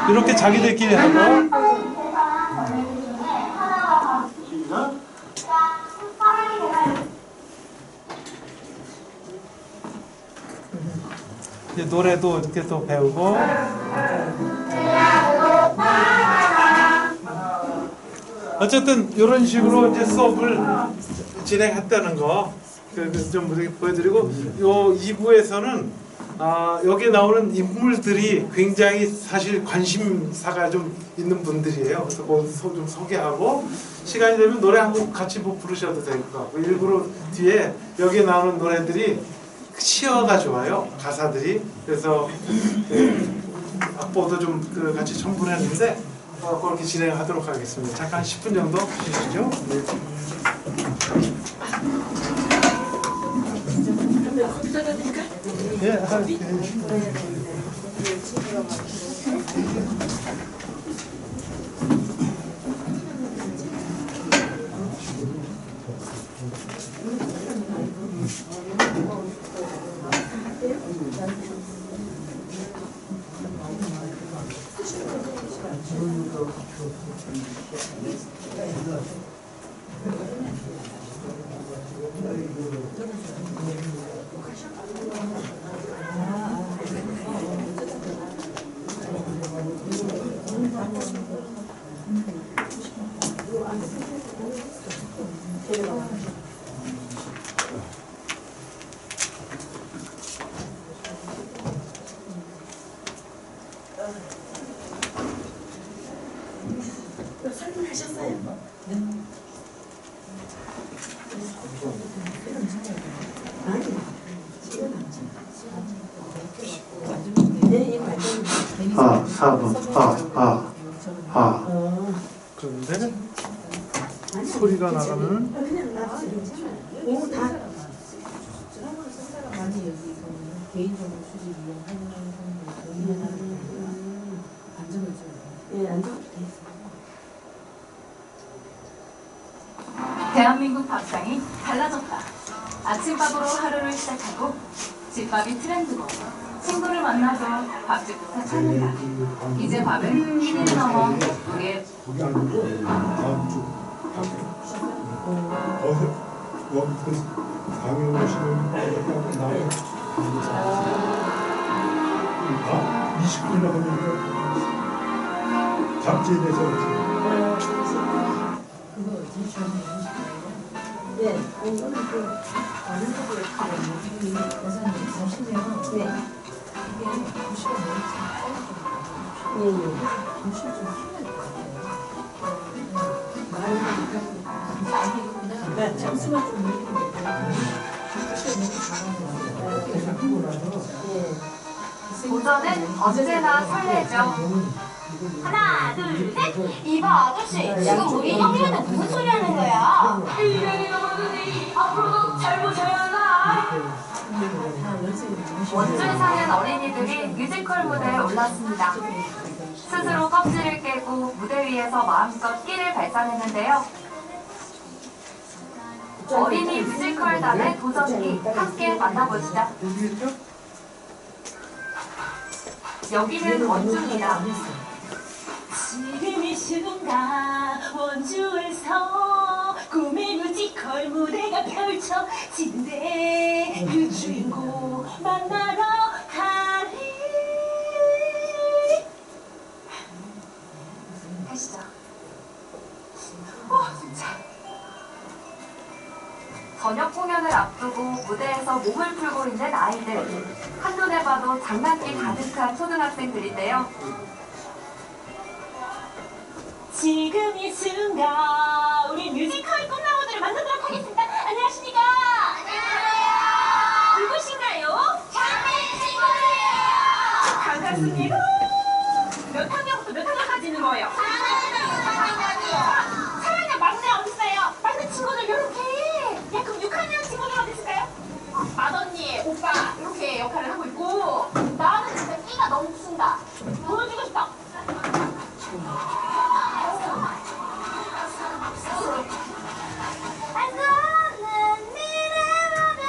이렇게 자기들끼리 하고 시작. 이제 노래도 이렇게 또 배우고 어쨌든 이런 식으로 이제 수업을 진행했다는 거 좀 보여드리고 요 2부에서는 여기 나오는 인물들이 굉장히 사실 관심사가 좀 있는 분들이에요. 그래서 거기서 좀 소개하고 시간이 되면 노래 한 곡 같이 뭐 부르셔도 될 것 같고 일부러 뒤에 여기 나오는 노래들이 시어가 좋아요. 가사들이. 그래서 악보도 좀 같이 첨부했는데 그렇게 진행하도록 하겠습니다. 잠깐 10분 정도 주시죠. 네. 아, 4번. 그런데 소리가 나가면 개인적으로 수집 이용하는 사람들 안정을 줘요. 예, 안정도 돼 있어요. 대한민국 밥상이 달라졌다. 아침밥으로 하루를 시작하고 집밥이 트렌드고 친구를 만나서 밥집부터 찾는다. 이제 밥은 끼니를 넘어 예쁘게 아, 20분이나 하니까 잡지에 대해서 그거 제일 네, 아니 이거는 또 다른 거고 여사님 보시면 네. 이게 90원 넘지 예예. 점심 좀 하면 될것 같아요. 말을 못하고 그냥 점수만 좀 늘리면 돼요. 도전은 언제나 설레죠. 하나, 둘, 셋. 이봐 아저씨, 지금 우리 형님한테 무슨 소리 하는 거야? 1년이 넘었으니 앞으로도 잘 보셔야 한다. 원주에 사는 어린이들이 뮤지컬 무대에 올랐습니다. 스스로 껍질을 깨고 무대 위에서 마음껏 끼를 발산했는데요. 어린이 뮤지컬단의 도전기 함께 만나보시죠. 여기는 원주입니다. 지금 이 순간 원주에서 꿈의 뮤지컬 무대가 펼쳐지는데 그 주인공 만나러 가리. 가시죠. 진짜. 저녁 공연을 앞두고 무대에서 몸을 풀고 있는 아이들. 한눈에 봐도 장난기 가득한 초등학생들인데요. 지금 이 순간 우리 뮤지컬 꿈나무들을 만나도록 하겠습니다. 안녕하십니까? 안녕하세요. 누구신가요? 장미 친구예요. 반갑습니다. 몇 학년부터 몇 학년까지 있는 거예요? 4학년 막내 어디 있어요? 막내 친구들 이렇게. 야 그럼 6학년 친구들 어디 있을까요? 맏언니, 오빠 이렇게 역할을 하고 있고 나는 진짜 끼가 넘친다. 보여주고 싶다. 안고는 미래라며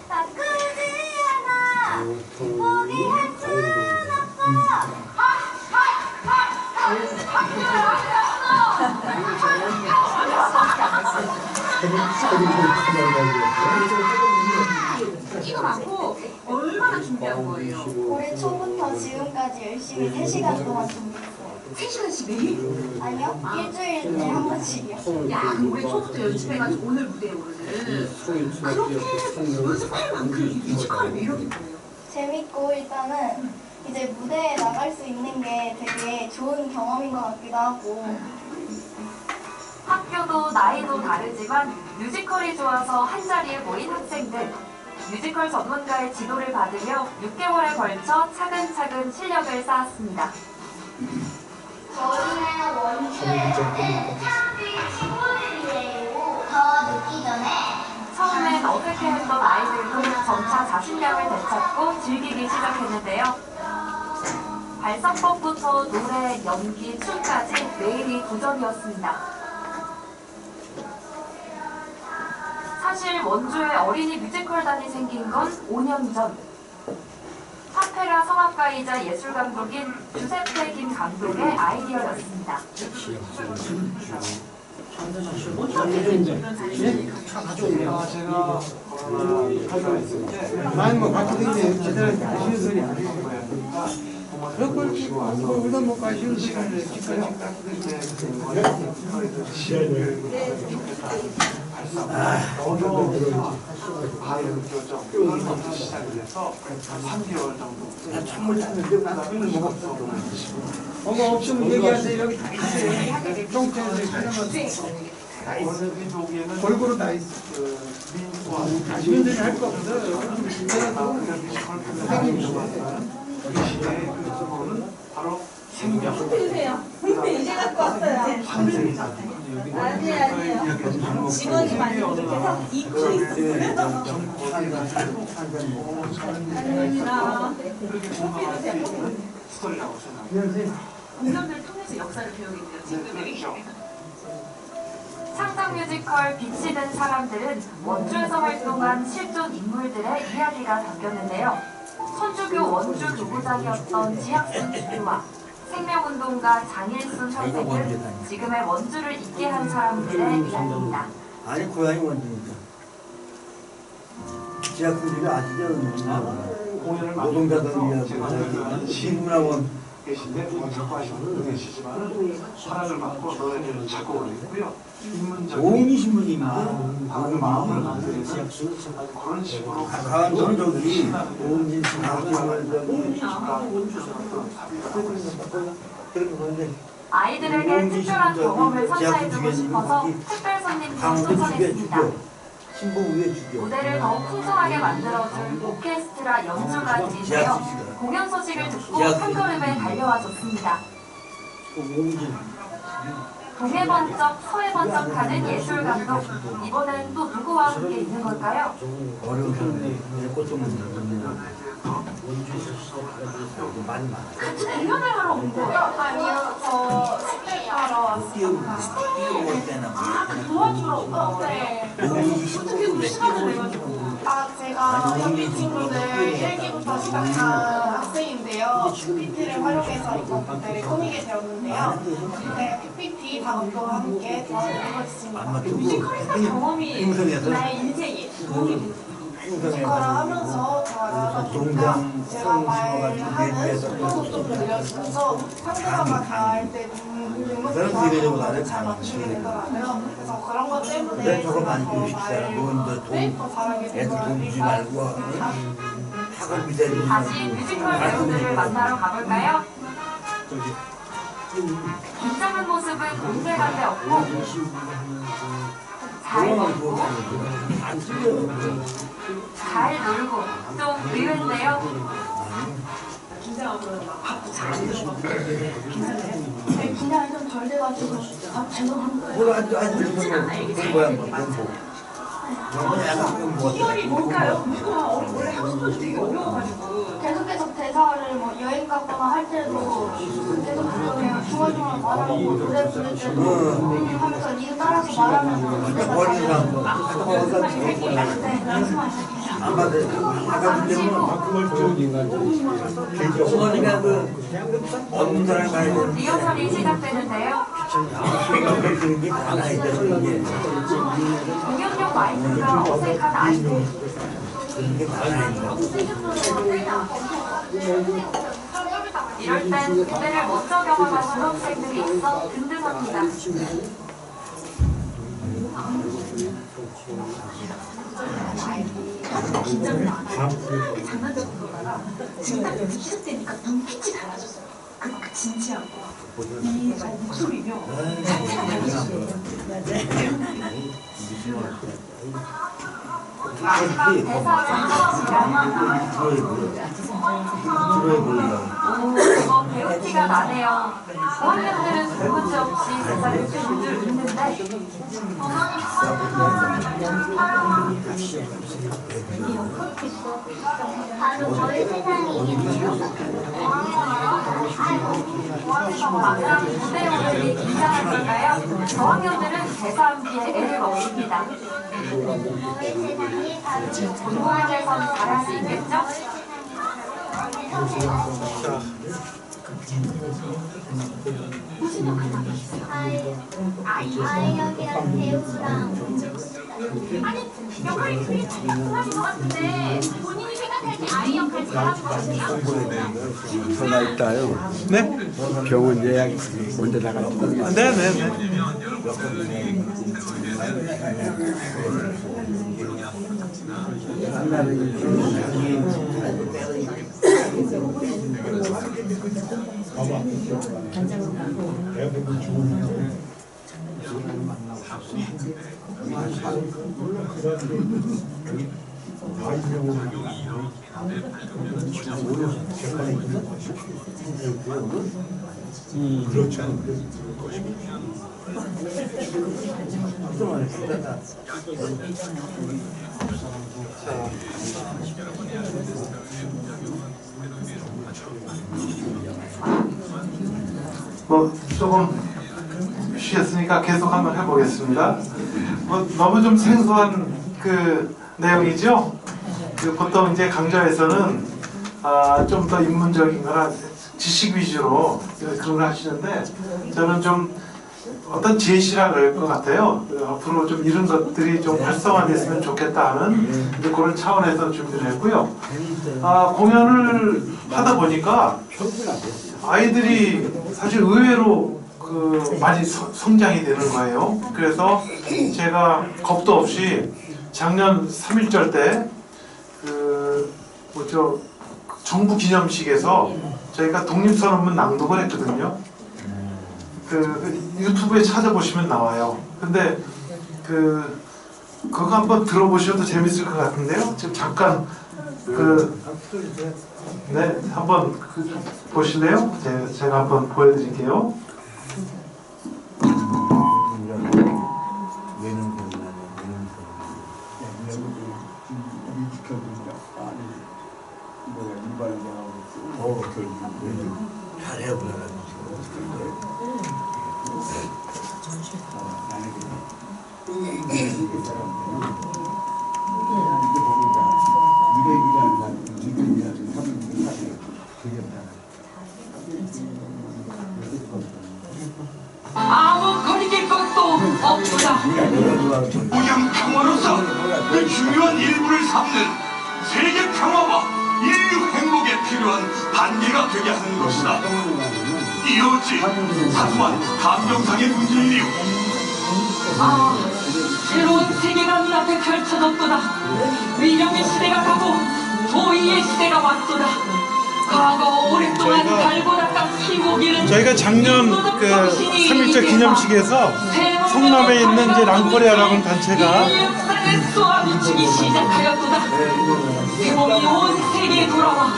바꾸지 않아 포기할 순 없어. 끼가 많고 얼마나 준비한 거예요? 올해 초부터 지금까지 열심히 3시간 동안 준비했어요. 3시간씩 매일? 아니요, 일주일에 한 번씩이요. 야, 그럼 올해 초부터 연습해가지고 오늘 무대에 오르는 그렇게 연습할 만큼 이 뮤지컬의 매력이 뭐예요? 재밌고 일단은 이제 무대에 나갈 수 있는 게 되게 좋은 경험인 것 같기도 하고 학교도 나이도 다르지만 뮤지컬이 좋아서 한자리에 모인 학생들. 뮤지컬 전문가의 지도를 받으며 6개월에 걸쳐 차근차근 실력을 쌓았습니다. 저희는 원주에 사는 창비 친구들이에요. 더 늦기 전에 처음엔 어색해했던 아이들도 점차 자신감을 되찾고 즐기기 시작했는데요. 발성법부터 노래, 연기, 춤까지 매일이 도전이었습니다. 사실 원주에 어린이 뮤지컬단이 생긴 건 5년 전. 파페라 성악가이자 예술감독인 주세페 김 감독의 아이디어였습니다. 제가 가지고 있을 때 많이 뭐 같이 되게 제대로 아쉬운 소리 안 하는 거예요. 그러니까 부모님들 모시고 와서 이 시간이 있었어요. 그때 저희들 시교육을 좋겠다 발상 바이오 교정 이걸 먼저 시작을 해서 3개월 정도 찬물 찾는데 나는 먹었어. 엄마 없으면 얘기하세요. 여기 다 있어요. 똥채에서 여기에는 골고루 다 있어. 그 민수와 가시면 할거 없어. 뮤지컬 프로그램이 좋았어요. 이 시대의 그 주인공은 바로 생명. 드세요. 이제 갖고 왔어요. 환생이다. 아니에요. 직원이 많이 부족해서 입고 있었어요. 그렇게 공감할 스토리라고 생각해요. 공연을 통해서 역사를 배우겠네요, 친구들이. 상상 뮤지컬 빛이 된 사람들은 원주에서 활동한 실존 인물들의 이야기가 담겼는데요. 선주교 원주 교부장이었던 지학순 주교와 생명운동가 장일순 선생은 지금의 원주를 있게 한 사람들의 이야기입니다. 아니 고향이 원주니까. 지하군들이 아시죠? 공연을 노동자들 제가 위한 시문화원 계신데 뭐 자꾸 하시는 분도 계시지만 사랑을 받고 노래를 작곡을 했고요. 인문적인 오은희 신부님인데 다른 마음을 만드는 그런 식으로 강한 노동자들이 오은희 신부님을 그런 건데 아이들에게 특별한 경험을 선사해주고 싶어서 특별 손님도 강원도 죽여 초청했습니다. 신부 위에 죽여. 무대를 더욱 풍성하게 만들어준 오케스트라 연주가지인데요. 공연 소식을 듣고 한걸음에 달려와 줬습니다. 동해 번쩍 서해 번쩍하는 예술 감독. 이번엔 또 누구와 함께 있는 걸까요? 어려운 사람들이 꽃좀 원주에서 시작해가지고 많이 많아. 같이 공연을 하러 온 거예요? 아니요, 저 스텝하러 왔습니다. 뛰어올 때나 도와주러 온 거. 네. 어떻게 또 시간을 내가지고. 제가 현미 친구들 1기부터 시작한 학생인데요. PPT를 활용해서 이번 무대를 꾸미게 되었는데요. 네, PPT 작업도 함께 도와드리고 있습니다. 뮤지컬이나 경험이 나의 인생에 도움이 됐어요. 뮤지컬을 하면서 대화를 하니까 제가 말하는 속도도 좀 늘려주면서 상대방과 대화할 때 눈물을 잘 맞추게 되더라고요. 그래서 그런 것 때문에 저거 많이 더 배우십시오. 너는 더 잘하게 애들 된 돈 주지 거니까 말고 학원 비대를 다시 뮤지컬 배우들을 만나러 가볼까요? 긴장한 모습은 온데간데 없고 잘 먹고 안 틀려. 잘 놀고 좀 의외인데요. 네, 긴장이 좀 덜 돼가지고 죄송합니다. 그거 그런 거야 공부. 비결이 뭘까요? 원래 학습도 되게 어려워가지고. 계속 대사를 뭐 여행 가거나 할 때도 계속 그냥 중얼중얼 말하고 노래 부를 때도 하면서 니가 따라서 말하면 버리는 사람도 네, 말씀하세요. 안 받아. 아까 때문에 어머니가 그 없는 사람 가야 돼. 리허설이 시작되는데요. 그런 게 많아야 되는 게 공연용 마이크가 어색한 아이들. 그런 게 많아야 이럴 땐 무대를 먼저 경험한 졸업생들이 있어 든든합니다. 긴장을 안 하고 장난적으로 그러다가 지금 딱 여기 시작되니까 눈빛이 달라졌어요. 그 진지하고 이 목소리며 자체가 달라졌어요. 마지막 대사 전달합니다. 이거 배운 티가 나네요. 고학년들은 별 문제 없이 대사를 들은 줄 있는데 바로 저희 세상이에요. 막상 무대에 오르니 긴장한 걸까요? 저학년들은 대사 암기에 애를 먹습니다. 저희 세상이 바로 공연에선 잘할 수 있겠죠? 아이역이랑 배우랑 아니, 역할이 되게 잘 하신 것 같은데 본인이 생각 이렇게 아이 역할 잘하는 것 같아요. 전화 있다요. 네? 병원 예약 먼저 나가지고. 네네네. 대부분 좋은 그렇죠. 뭐 조금 쉬었으니까 계속 한번 해보겠습니다. 뭐 너무 좀 생소한 그 내용이죠. 그 보통 이제 강좌에서는 좀 더 인문적인 거나 지식 위주로 그런 걸 하시는데 저는 좀 어떤 제시라 그럴 것 같아요. 앞으로 좀 이런 것들이 좀 활성화됐으면 좋겠다 하는 이제 그런 차원에서 준비를 했고요. 공연을 하다 보니까 아이들이 사실 의외로 많이 성장이 되는 거예요. 그래서 제가 겁도 없이 작년 3.1절 때 정부 기념식에서 저희가 독립선언문 낭독을 했거든요. 유튜브에 찾아보시면 나와요. 근데 그거 한번 들어보셔도 재밌을 것 같은데요. 지금 잠깐 네, 한번 보실래요? 제가 한번 보여드릴게요. 아무 거리낄 것도 없다. 무형 평화로서 그 중요한 일부를 삼는 세계 평화와 인류 행복에 필요한 단계가 되게 하는 것이다. 이어지 사소한 감정상의 문제이리요. 새로운 세계가 눈앞에 펼쳐졌도다. 위령의 시대가 가고 도의의 시대가 왔도다. 과거 오랫동안 달고 닦아 키고 기른 저희가 작년 3.1절 기념식에서 성남에 있는 이제 랑코리아라고 하는 단체가 역사를 쏘아비치기 시작하였도다. 새봄이 온 세계에 돌아와.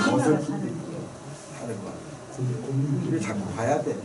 자꾸 가야 돼.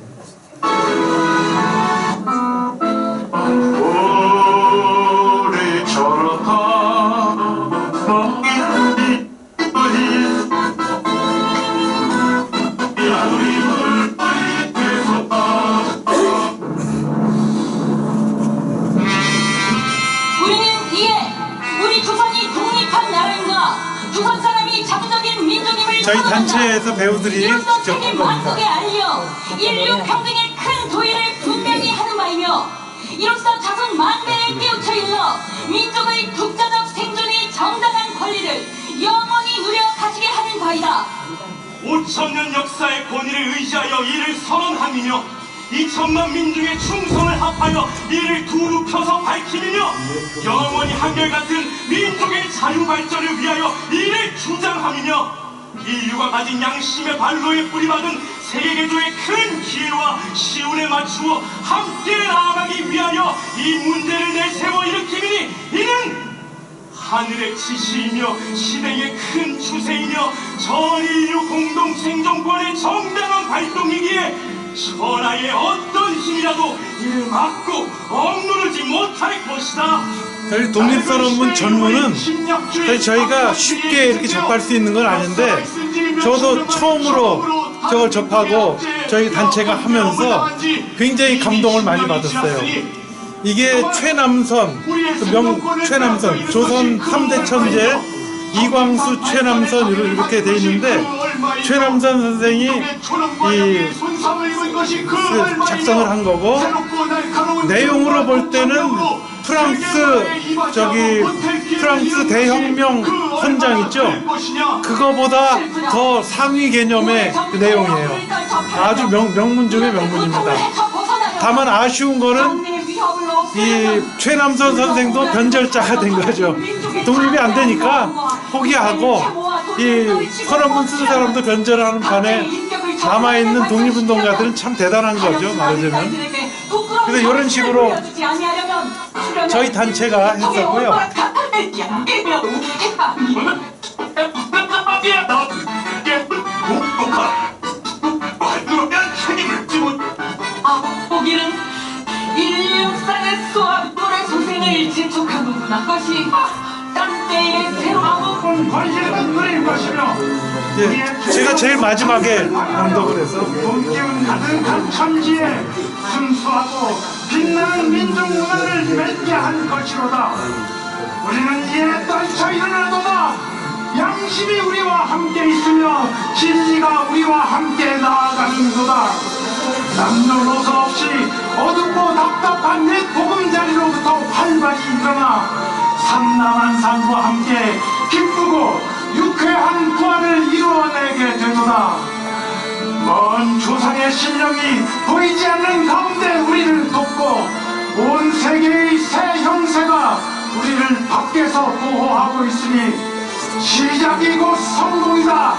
저희 단체에서 배우들이 직접 한 겁니다. 알려 인류 평등의 큰 도의를 분명히 하는 바이며 이로써 자손 만대에 깨우쳐 일러 민족의 국가적 생존의 정당한 권리를 영원히 누려 가지게 하는 바이다. 5,000년 역사의 권위를 의지하여 이를 선언함이며 2천만 민중의 충성을 합하여 이를 두루 펴서 밝히며 영원히 한결같은 민족의 자유발전을 위하여 이를 주장함이며 인류가 가진 양심의 발로에 뿌리박은 세계교의 큰 기회와 시운에 맞추어 함께 나아가기 위하여 이 문제를 내세워 일으키니 이는 하늘의 지시이며 시대의 큰 추세이며 전 인류 공동 생존권의 정당한 발동이기에 천하의 어떤 힘이라도 이를 막고 억누르지 못할 것이다. 사실 독립선언문 전문은 사실 저희가 쉽게 이렇게 접할 수 있는 건 아닌데 저도 처음으로 저걸 접하고 저희 단체가 하면서 굉장히 감동을 많이 받았어요. 이게 최남선, 최남선, 조선 3대 천재 이광수, 최남선 이렇게 돼 있는데 최남선 선생이 작성을 한 거고 내용으로 볼 때는 프랑스 대혁명 헌장 있죠? 그거보다 더 상위 개념의 그 내용이에요. 아주 명문 중의 명문입니다. 다만 아쉬운 거는 이 최남선 선생도 변절자가 된 거죠. 독립이 안 되니까 포기하고 이 선언문 쓰는 사람도 변절하는 판에 남아있는 독립운동가들은 참 대단한 거죠, 말하자면. 그래서 이런 식으로 저희 단체가 했었고요. 보기는 인류 역사의 수학론의 소생을 재촉하는구나. 것이 딴때의 새로운 관심은 그릴 것이며 예, 제가 제일 마지막에 낭독을 해서 동기운 가득한 천지에 순수하고 빛나는 민족 문화를 맺게 한 것이로다. 우리는 이에 떨쳐 일어나도다. 양심이 우리와 함께 있으며 진리가 우리와 함께 나아가는도다. 남녀노소 없이 어둡고 답답한 옛 보금자리로부터 활발히 일어나 삼남한상과 함께 기쁘고 유쾌한 부활을 이루어내게 되도다. 먼 조상의 신령이 보이지 않는 가운데 우리를 돕고 온 세계의 새 형세가 우리를 밖에서 보호하고 있으니 시작이 곧 성공이다.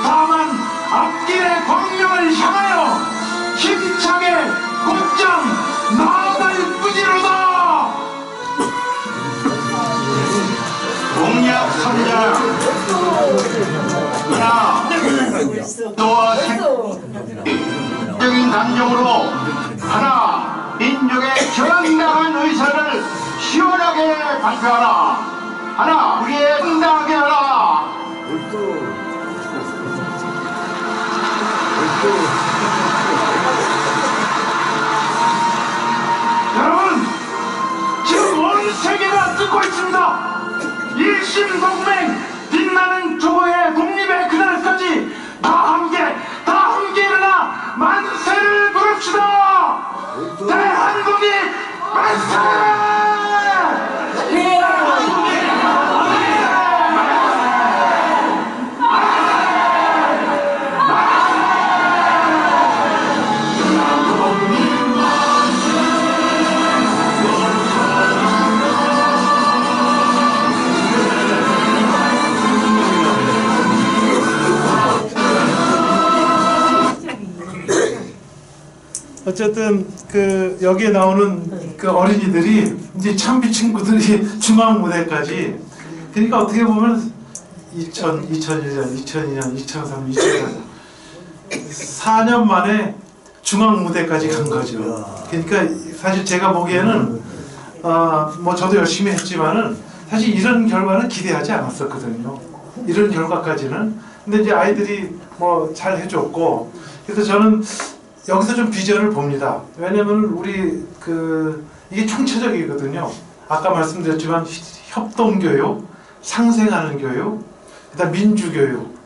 다만 앞길의 광명을 향하여 힘차게 곧장 나아갈 뿐이로다. 공약 선장 또한 적인 감정으로 하나 민족의 정당한 의사를 시원하게 발표하라. 하나 우리의 당당하게 하라. 여러분 지금 온 세계가 듣고 있습니다. 일심동맹 빛나는 조의 독립의 그날까지 다 함께 일어나 만세를 부릅시다. 대한민국이 만세! 어쨌든 그 여기에 나오는 그 어린이들이 이제 참비 친구들이 중앙 무대까지, 그러니까 어떻게 보면 2001년, 2002년, 2003, 2004 4년 만에 중앙 무대까지 간 거죠. 그러니까 사실 제가 보기에는 뭐 저도 열심히 했지만은 사실 이런 결과는 기대하지 않았었거든요. 이런 결과까지는. 근데 이제 아이들이 뭐 잘 해줬고, 그래서 저는 여기서 좀 비전을 봅니다. 왜냐면 우리 이게 총체적이거든요. 아까 말씀드렸지만 협동교육, 상생하는 교육, 그다음 민주교육.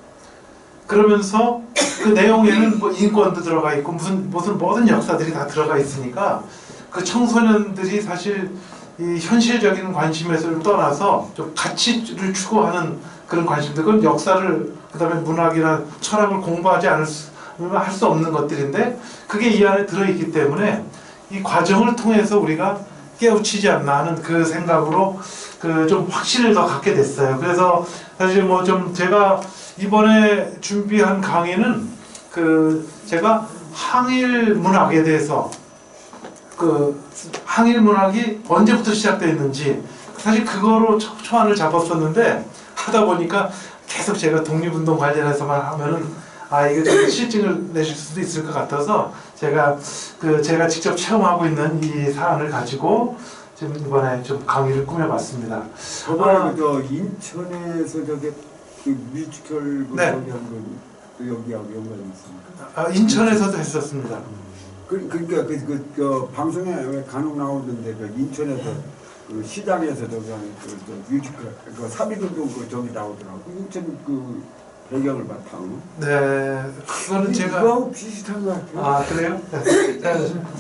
그러면서 그 내용에는 뭐 인권도 들어가 있고 무슨 모든 역사들이 다 들어가 있으니까 그 청소년들이 사실 이 현실적인 관심에서 떠나서 좀 가치를 추구하는 그런 관심들, 그건 역사를 그다음에 문학이나 철학을 공부하지 할 수 없는 것들인데 그게 이 안에 들어있기 때문에 이 과정을 통해서 우리가 깨우치지 않나 하는 그 생각으로 좀 확신을 더 갖게 됐어요. 그래서 사실 뭐 좀 제가 이번에 준비한 강의는 제가 항일 문학에 대해서 항일 문학이 언제부터 시작되었는지 사실 그거로 초안을 잡았었는데 하다 보니까 계속 제가 독립운동 관련해서만 하면은 이게 좀 실증을 내실 수도 있을 것 같아서 제가 직접 체험하고 있는 이 사안을 가지고 지금 이번에 좀 강의를 꾸며봤습니다. 저번에 인천에서 저게 뮤지컬 네. 여기하고 연관이 있습니까? 인천에서도 했었습니다. 그러니까 방송에 왜 간혹 나오는데 인천에서 시장에서 뮤지컬 3.1운동 저기 나오더라고. 인천 배경을 바탕으로. 네, 그거는 제가 그거하고 비슷한 것 같아요. 그래요?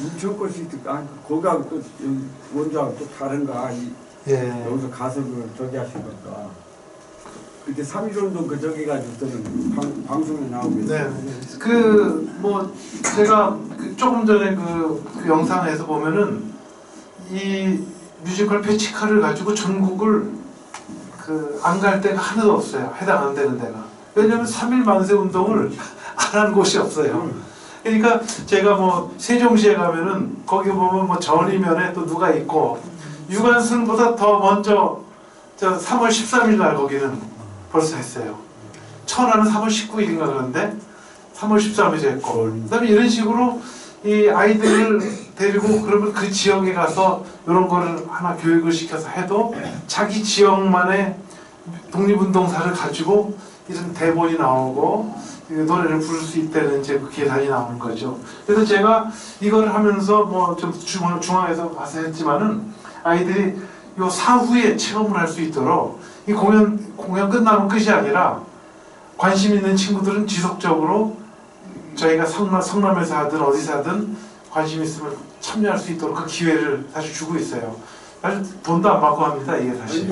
인천 것이 거기하고 또 원조하고 또 다른가? 예. 여기서 가서 저기 하신 건가? 그때 3.1운동 그 저기 가지고서는 방송에 나오고 네, 있어요. 그 뭐 제가 조금 전에 그 영상에서 보면은 이 뮤지컬 패치카를 가지고 전국을 안 갈 데가 하나도 없어요. 해당 안 되는 데가. 왜냐하면 3.1 만세 운동을 안 한 곳이 없어요. 그러니까 제가 뭐 세종시에 가면은 거기 보면 뭐 전이면에 또 누가 있고 유관순보다 더 먼저 저 3월 13일 날 거기는 벌써 했어요. 천안은 3월 19일인가 그런데 3월 13일에 했고 그다음에 이런 식으로 이 아이들을 데리고 그러면 그 지역에 가서 이런 거를 하나 교육을 시켜서 해도 자기 지역만의 독립운동사를 가지고 이런 대본이 나오고 노래를 부를 수 있다는 이제 그 계산이 나오는 거죠. 그래서 제가 이걸 하면서 뭐 좀 중앙에서 봐서 했지만은 아이들이 요 사후에 체험을 할 수 있도록 이 공연 끝나면 끝이 아니라 관심 있는 친구들은 지속적으로 저희가 성남에서 하든 어디서 하든 관심 있으면 참여할 수 있도록 그 기회를 사실 주고 있어요. 사실 돈도 안 받고 합니다. 이게 사실.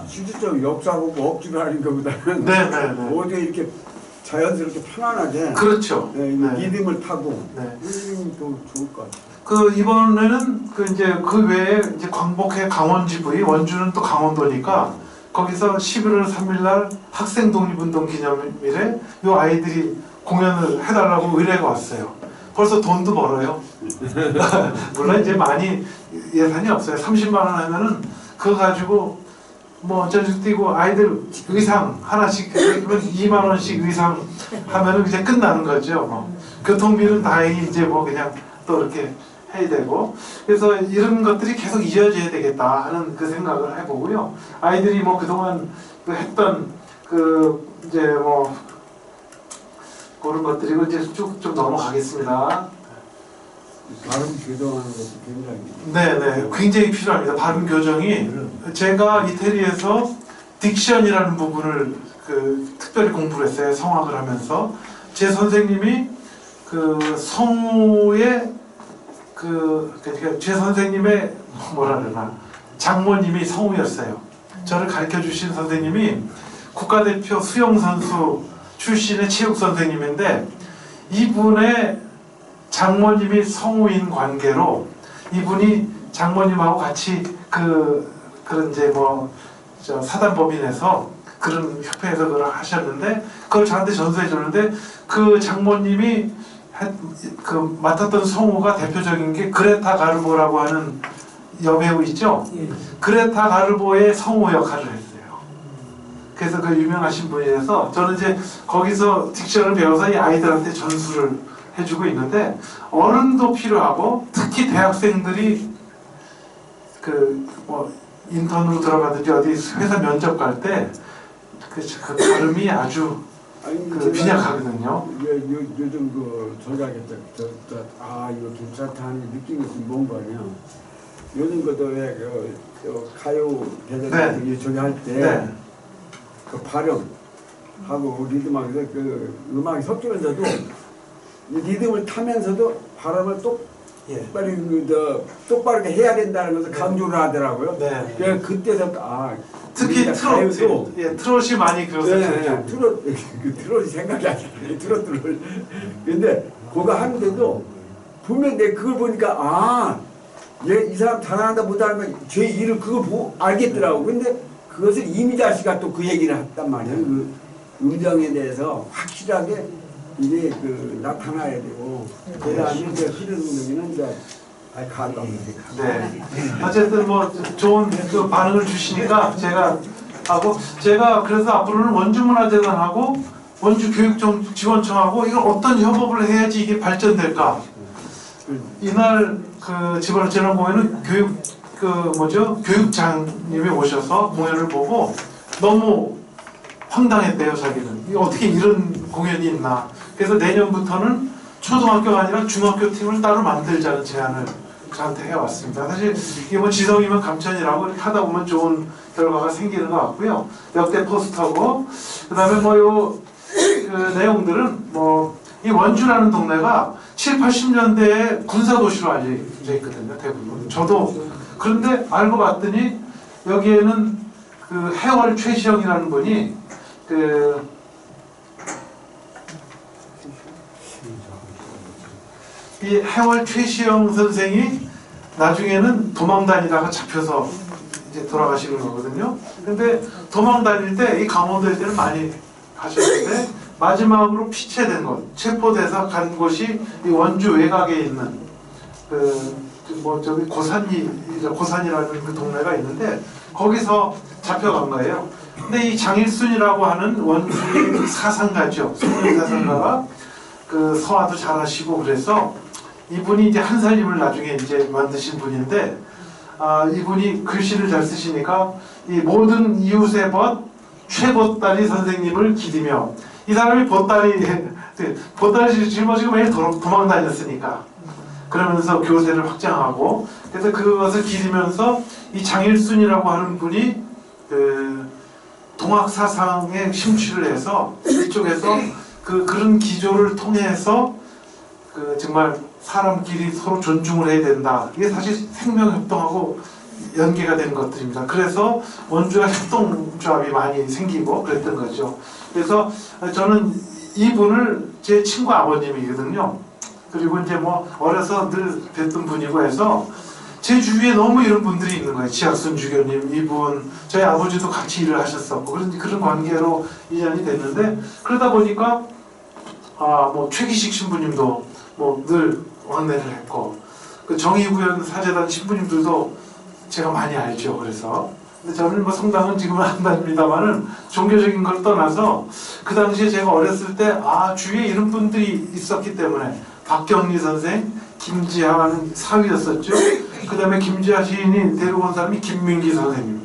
실질적으로 역사하고 억지로 하는 것보다는 네네네. 어디 이렇게 자연스럽게 편안하게 그렇죠. 네, 네. 리듬을 타고 네. 리듬이 또 좋을 것 같아요. 그 이번에는 그 외에 이제 광복회 강원지부이 원주는 또 강원도니까 거기서 11월 3일 날 학생 독립운동 기념일에 요 아이들이 공연을 해달라고 의뢰가 왔어요. 벌써 돈도 벌어요. 물론 이제 많이 예산이 없어요. 30만 원 하면은 그거 가지고 뭐 어쩌지 뛰고 아이들 의상 하나씩 그러면 2만 원씩 의상 하면은 이제 끝나는 거죠. 뭐. 교통비는 다행히 이제 뭐 그냥 또 이렇게 해야 되고 그래서 이런 것들이 계속 이어져야 되겠다 하는 그 생각을 해보고요. 아이들이 뭐 그동안 그 했던 그 이제 뭐 그런 것들이고 이제 쭉 좀 넘어가겠습니다. 발음 교정하는 것도 굉장히 네네 굉장히 필요합니다. 발음 교정이 제가 이태리에서 딕션이라는 부분을 특별히 공부를 했어요. 성악을 하면서 제 선생님이 그 성우의 그러니까 제 선생님의 뭐라 그러나 장모님이 성우였어요. 저를 가르쳐 주신 선생님이 국가대표 수영선수 출신의 체육 선생님인데 이분의 장모님이 성우인 관계로 이분이 장모님하고 같이 그런 이제 뭐 사단법인에서 그런 협회에서 그걸 하셨는데 그걸 저한테 전수해 줬는데 그 장모님이 맡았던 성우가 대표적인 게 그레타 가르보라고 하는 여배우 있죠? 그레타 가르보의 성우 역할을 했어요. 그래서 그 유명하신 분이라서 저는 이제 거기서 딕션을 배워서 이 아이들한테 전수를 해주고 있는데 어른도 필요하고 특히 대학생들이 뭐 인턴으로 들어가든지 어디 회사 면접 갈 때 그 발음이 아주 빈약하거든요. 요즘 저자겠다. 이거 괜찮다 하는 느낌이 뭔가 아니야. 요즘 왜 가요 대전에서 네. 저기 할 때 네. 그 발음하고 리듬하고 음악이 섞이면서도 리듬을 타면서도 발음을 똑바르게 해야 된다는 것을 강조를 하더라고요. 네. 그래서 그때서 특히 트롯, 트롯이 많이 그렇습니다. 트롯이 생각이 안 나요. 트롯을. 근데 그거 하는데도 분명 내 그걸 보니까 이 사람 잘한다 못하는 건 제 일을 그걸 알겠더라고. 근데 그것을 이미자 씨가 또 그 얘기를 했단 말이에요. 그 음정에 대해서 확실하게 이게 나타나야 되고 그다음에 이제 흐르는 음정에는 이제 가능합니다. 네. 어쨌든 뭐 좋은 반응을 주시니까 제가 그래서 앞으로는 원주문화재단하고 원주교육지원청하고 이걸 어떤 협업을 해야지 이게 발전될까. 이날 지난 공연은 교육장님이 오셔서 공연을 보고 너무 황당했대요. 자기는 이게 어떻게 이런 공연이 있나. 그래서 내년부터는 초등학교가 아니라 중학교 팀을 따로 만들자는 제안을 저한테 해왔습니다. 사실 이게 뭐 지성이면 감천이라고 이렇게 하다 보면 좋은 결과가 생기는 것 같고요. 역대 포스터고 그다음에 그 내용들은 이 원주라는 동네가 7, 80년대에 군사도시로 알려져 있거든요. 대부분. 저도 그런데 알고 봤더니 여기에는 해월 최시영이라는 분이 이 해월 최시영 선생이 나중에는 도망 다니다가 잡혀서 이제 돌아가시는 거거든요. 근데 도망 다닐 때 이 강원도에 때는 많이 가셨는데 마지막으로 피체된 곳, 체포돼서 간 곳이 이 원주 외곽에 있는 저기 고산이라는 그 동네가 있는데 거기서 잡혀간 거예요. 근데 이 장일순이라고 하는 원주의 사상가죠. 성령 사상가가 그 서화도 잘하시고 그래서 이분이 이제 한살림을 나중에 이제 만드신 분인데 이분이 글씨를 잘 쓰시니까 이 모든 이웃의 벗 최보따리 선생님을 기리며 이 사람이 보따리 짊어지고 매일 도망 다녔으니까 그러면서 교세를 확장하고 그래서 그것을 기리면서 이 장일순이라고 하는 분이 동학 사상에 심취를 해서 이쪽에서 그런 기조를 통해서 정말 사람끼리 서로 존중을 해야 된다. 이게 사실 생명협동하고 연계가 된 것들입니다. 그래서 원주가 협동조합이 많이 생기고 그랬던 거죠. 그래서 저는 이분을 제 친구 아버님이거든요. 그리고 이제 뭐 어려서 늘 뵀던 분이고 해서 제 주위에 너무 이런 분들이 있는 거예요. 지학순 주교님, 이분, 저희 아버지도 같이 일을 하셨었고 그런 관계로 인연이 됐는데 그러다 보니까 뭐 최기식 신부님도 뭐 늘 왕래를 했고 그 정의구현 사제단 신부님들도 제가 많이 알죠. 그래서 근데 저는 뭐 성당은 지금은 안 다닙니다만은 종교적인 걸 떠나서 그 당시에 제가 어렸을 때 주위에 이런 분들이 있었기 때문에 박경리 선생, 김지하는 사위였었죠. 그 다음에 김지하 시인이 데리고 온 사람이 김민기 선생님.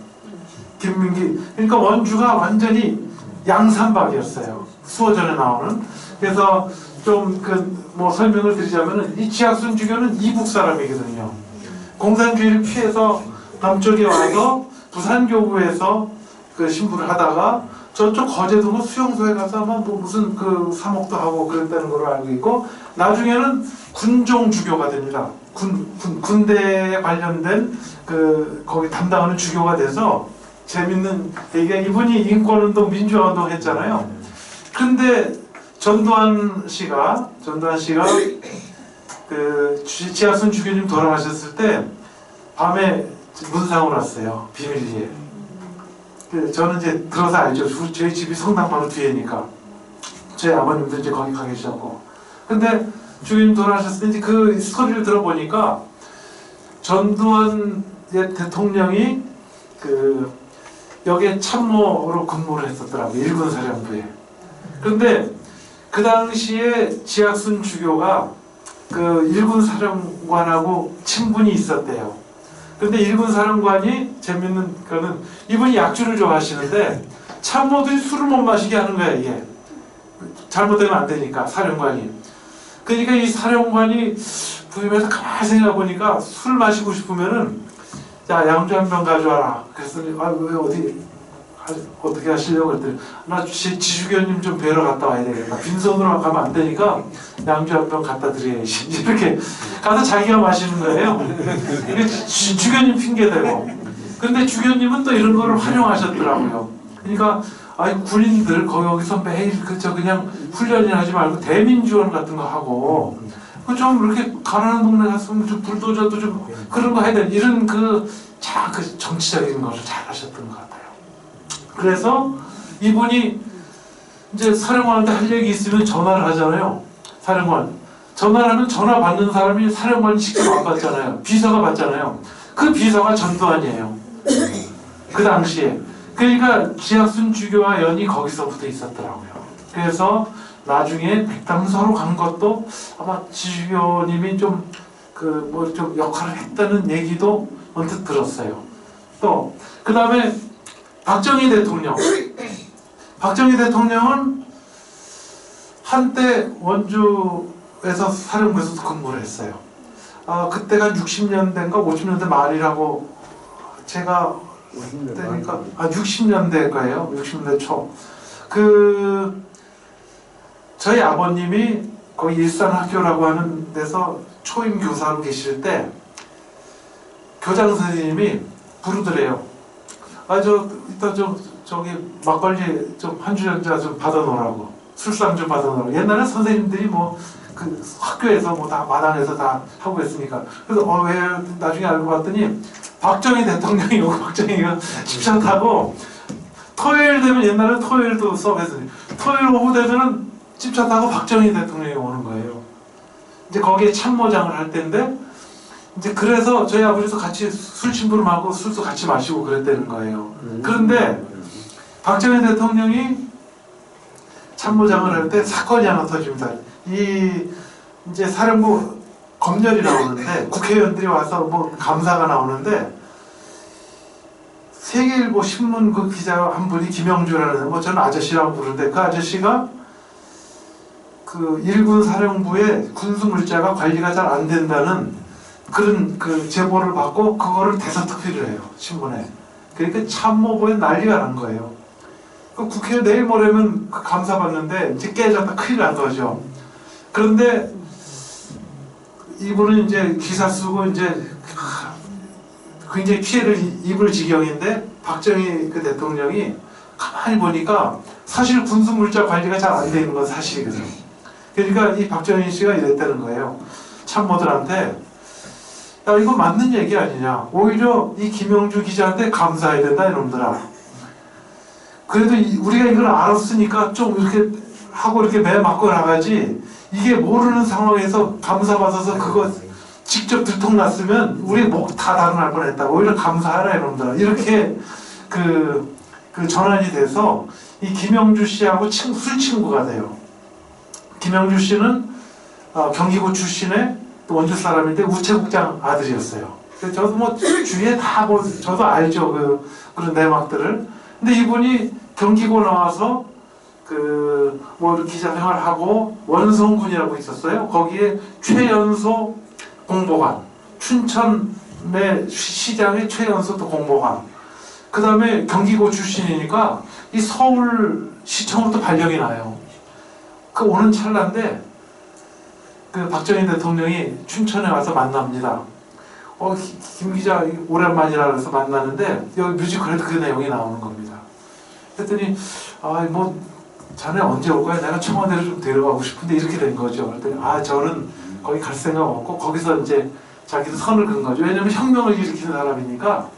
김민기. 그러니까 원주가 완전히 양산박이었어요. 수호전에 나오는. 그래서 좀 뭐 설명을 드리자면은 이 지학순 주교는 이북 사람이거든요. 공산주의를 피해서 남쪽에 와서 부산교구에서 그 신부를 하다가 저쪽 거제도 수용소에 가서 아마 뭐 무슨 사목도 하고 그랬다는 걸로 알고 있고 나중에는 군종 주교가 됩니다. 군대에 관련된 거기 담당하는 주교가 돼서 재밌는 얘기가 이분이 인권운동 민주화운동 했잖아요. 근데 전두환 씨가 지하순 주교님 돌아가셨을 때 밤에 문상을 왔어요. 비밀리에. 저는 이제 들어서 알죠. 저희 집이 성당 바로 뒤에니까. 저희 아버님도 이제 거기 가 계셨고. 근데 주교님 돌아가셨을 때 그 스토리를 들어보니까 전두환 대통령이 여기에 참모로 근무를 했었더라고요. 일군 사령부에. 근데 그 당시에 지학순 주교가 일군 사령관하고 친분이 있었대요. 근데 일군 사령관이 재밌는 거는 이분이 약주를 좋아하시는데 참모들이 술을 못 마시게 하는 거야. 이게 잘못되면 안 되니까 사령관이. 그러니까 이 사령관이 부임해서 가만히 생각해 보니까 술 마시고 싶으면은 자 양주 한 병 가져와라. 그랬더니 왜 어떻게 하시려고 그랬더니 나 지주교님 좀 뵈러 갔다 와야 되겠다. 빈손으로 가면 안 되니까 양주 한 병 갖다 드려야지. 이렇게 가서 자기가 마시는 거예요. 주교님 핑계대고. 근데 주교님은 또 이런 거를 활용하셨더라고요. 그러니까 군인들 거기서 매일 그냥 훈련이나 하지 말고 대민지원 같은 거 하고 좀 이렇게 가난한 동네 갔으면 좀 불도저도 좀 그런 거 해야 돼. 이런 정치적인 것을 잘 하셨던 것 같아요. 그래서 이분이 이제 사령관한테 할 얘기 있으면 전화를 하잖아요. 사령관. 전화를 하면 전화 받는 사람이 사령관이 직접 안 받잖아요. 비서가 받잖아요. 그 비서가 전두환이에요. 그 당시에. 그러니까 지학순 주교와 연이 거기서부터 있었더라고요. 그래서 나중에 백담서로 간 것도 아마 지주교님이 좀 역할을 했다는 얘기도 언뜻 들었어요. 또 그 다음에 박정희 대통령. 박정희 대통령은 한때 원주에서 사령부에서 근무를 했어요. 그때가 60년대인가 50년대 말이라고 제가 그러니까 60년대 거예요. 60년대 초. 저희 아버님이 거기 일산학교라고 하는 데서 초임 교사로 계실 때 교장 선생님이 부르더래요. 이따 저기 막걸리 좀 한 주전자 좀 받아놓으라고, 술상 좀 받아놓으라고. 옛날에 선생님들이 뭐 그 학교에서 뭐 다 마당에서 다 하고 했으니까. 그래서 왜 나중에 알고 봤더니 박정희 대통령이 오고 박정희가 집차 타고 토요일 되면, 옛날에 토요일도 서비스, 토요일 오후 되면은 집차 타고 박정희 대통령이 오는 거예요. 이제 거기에 참모장을 할 때인데, 이제 그래서 저희 아버지도 같이 술 심부름하고 술도 같이 마시고 그랬다는 거예요. 그런데 박정희 대통령이 참모장을 할 때 사건이 하나 터집니다. 이제 사령부 검열이 나오는데, 국회의원들이 와서 뭐 감사가 나오는데, 세계일보 신문 그 기자 한 분이 김영주라는, 뭐 저는 아저씨라고 부르는데, 그 아저씨가 그 일군 사령부의 군수 물자가 관리가 잘 안 된다는 그런 그 제보를 받고 그거를 대서특필을 해요, 신문에. 그러니까 참모부에 난리가 난 거예요. 그 국회 내일 모레면 그 감사 받는데 이제 깨졌다 큰일 난 거죠. 그런데 이분은 이제 기사 쓰고 이제 굉장히 피해를 입을 지경인데, 박정희 그 대통령이 가만히 보니까 사실 군수 물자 관리가 잘 안 되는 건 사실이거든요. 그러니까 이 박정희 씨가 이랬다는 거예요. 참모들한테, 야, 이거 맞는 얘기 아니냐. 오히려 이 김영주 기자한테 감사해야 된다, 이놈들아. 그래도 우리가 이걸 알았으니까 좀 이렇게 하고 이렇게 매 맞고 나가지, 이게 모르는 상황에서 감사받아서 그거 직접 들통났으면 우리 목 다 달아날 뻔했다. 오히려 감사하라, 이놈들아. 이렇게 그 전환이 돼서 이 김영주 씨하고 술 친구가 돼요. 김영주 씨는 경기고 출신의 또 원주 사람인데 우체국장 아들이었어요. 그래서 저도 뭐 주위에 다 뭐 저도 알죠, 그런 내막들을. 근데 이분이 경기고 나와서 뭐 기자 생활하고 원성군이라고 있었어요. 거기에 최연소 공보관, 춘천의 시장의 최연소 또 공보관. 그 다음에 경기고 출신이니까 이 서울시청부터 발령이 나요. 그 오는 찰나인데 그 박정희 대통령이 춘천에 와서 만납니다. 김 기자 오랜만이라 그래서 만나는데 여기 뮤지컬에도 그 내용이 나오는 겁니다. 그랬더니 뭐 자네 언제 올 거야? 내가 청와대로 좀 데려가고 싶은데, 이렇게 된 거죠. 그랬더니 저는 거기 갈 생각 없고, 거기서 이제 자기도 선을 그은 거죠. 왜냐면 혁명을 일으키는 사람이니까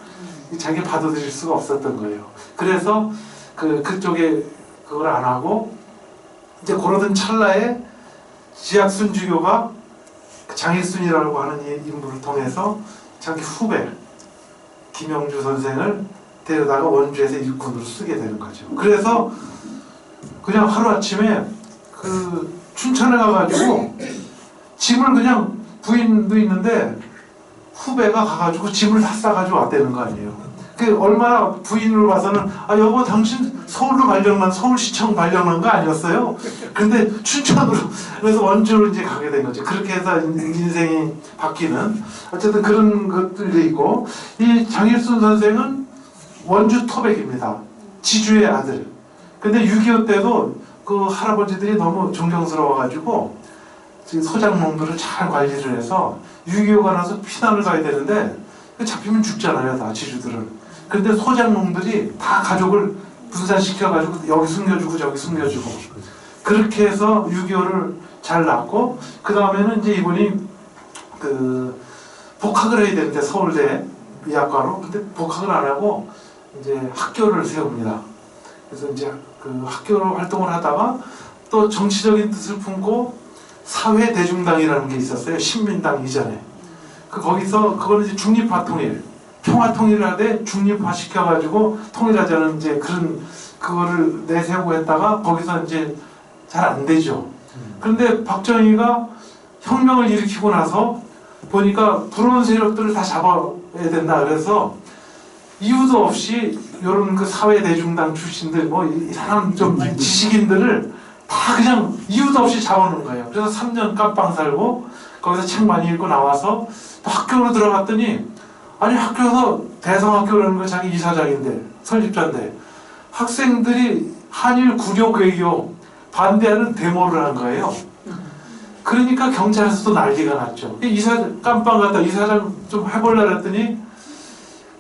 자기 받아들일 수가 없었던 거예요. 그래서 그쪽에 그걸 안 하고, 이제 그러던 찰나에 지학순 주교가 장일순이라고 하는 인물을 통해서 자기 후배 김영주 선생을 데려다가 원주에서 일꾼으로 쓰게 되는 거죠. 그래서 그냥 하루아침에 춘천에 가가지고 짐을, 그냥 부인도 있는데 후배가 가가지고 짐을 다 싸가지고 왔다는 거 아니에요. 얼마나 부인을 봐서는 여보 당신 서울로 발령난, 서울시청 발령난 거 아니었어요? 근데 춘천으로, 그래서 원주로 이제 가게 된 거죠. 그렇게 해서 인생이 바뀌는, 어쨌든 그런 것들이 있고, 이 장일순 선생은 원주 토백입니다. 지주의 아들. 근데 6.25 때도 그 할아버지들이 너무 존경스러워가지고 소장농들을 잘 관리를 해서 6.25가 나서 피난을 가야 되는데 잡히면 죽잖아요, 다 지주들은. 근데 소장농들이 다 가족을 분산시켜가지고 여기 숨겨주고 저기 숨겨주고, 그렇게 해서 6.25를 잘 낳고, 그 다음에는 이제 이분이 복학을 해야 되는데 서울대 미학과로, 근데 복학을 안 하고 이제 학교를 세웁니다. 그래서 이제 학교로 활동을 하다가 또 정치적인 뜻을 품고 사회대중당이라는 게 있었어요. 신민당 이전에. 거기서 그거는 이제 중립화 통일, 평화 통일을 하되 중립화 시켜가지고 통일하자는 이제 그거를 내세우고 했다가 거기서 이제 잘 안 되죠. 그런데 박정희가 혁명을 일으키고 나서 보니까 부러운 세력들을 다 잡아야 된다. 그래서 이유도 없이 이런 사회대중당 출신들, 뭐 이 사람 좀 지식인들을 다 그냥 이유도 없이 잡아놓은 거예요. 그래서 3년 깜빵 살고 거기서 책 많이 읽고 나와서 또 학교로 들어갔더니, 아니 학교에서 대성학교라는 거 자기 이사장인데 설립자인데 학생들이 한일 구력 외교 반대하는 데모를 한 거예요. 그러니까 경찰에서도 난리가 났죠. 깜빵 갔다 이사장 좀 해보려고 했더니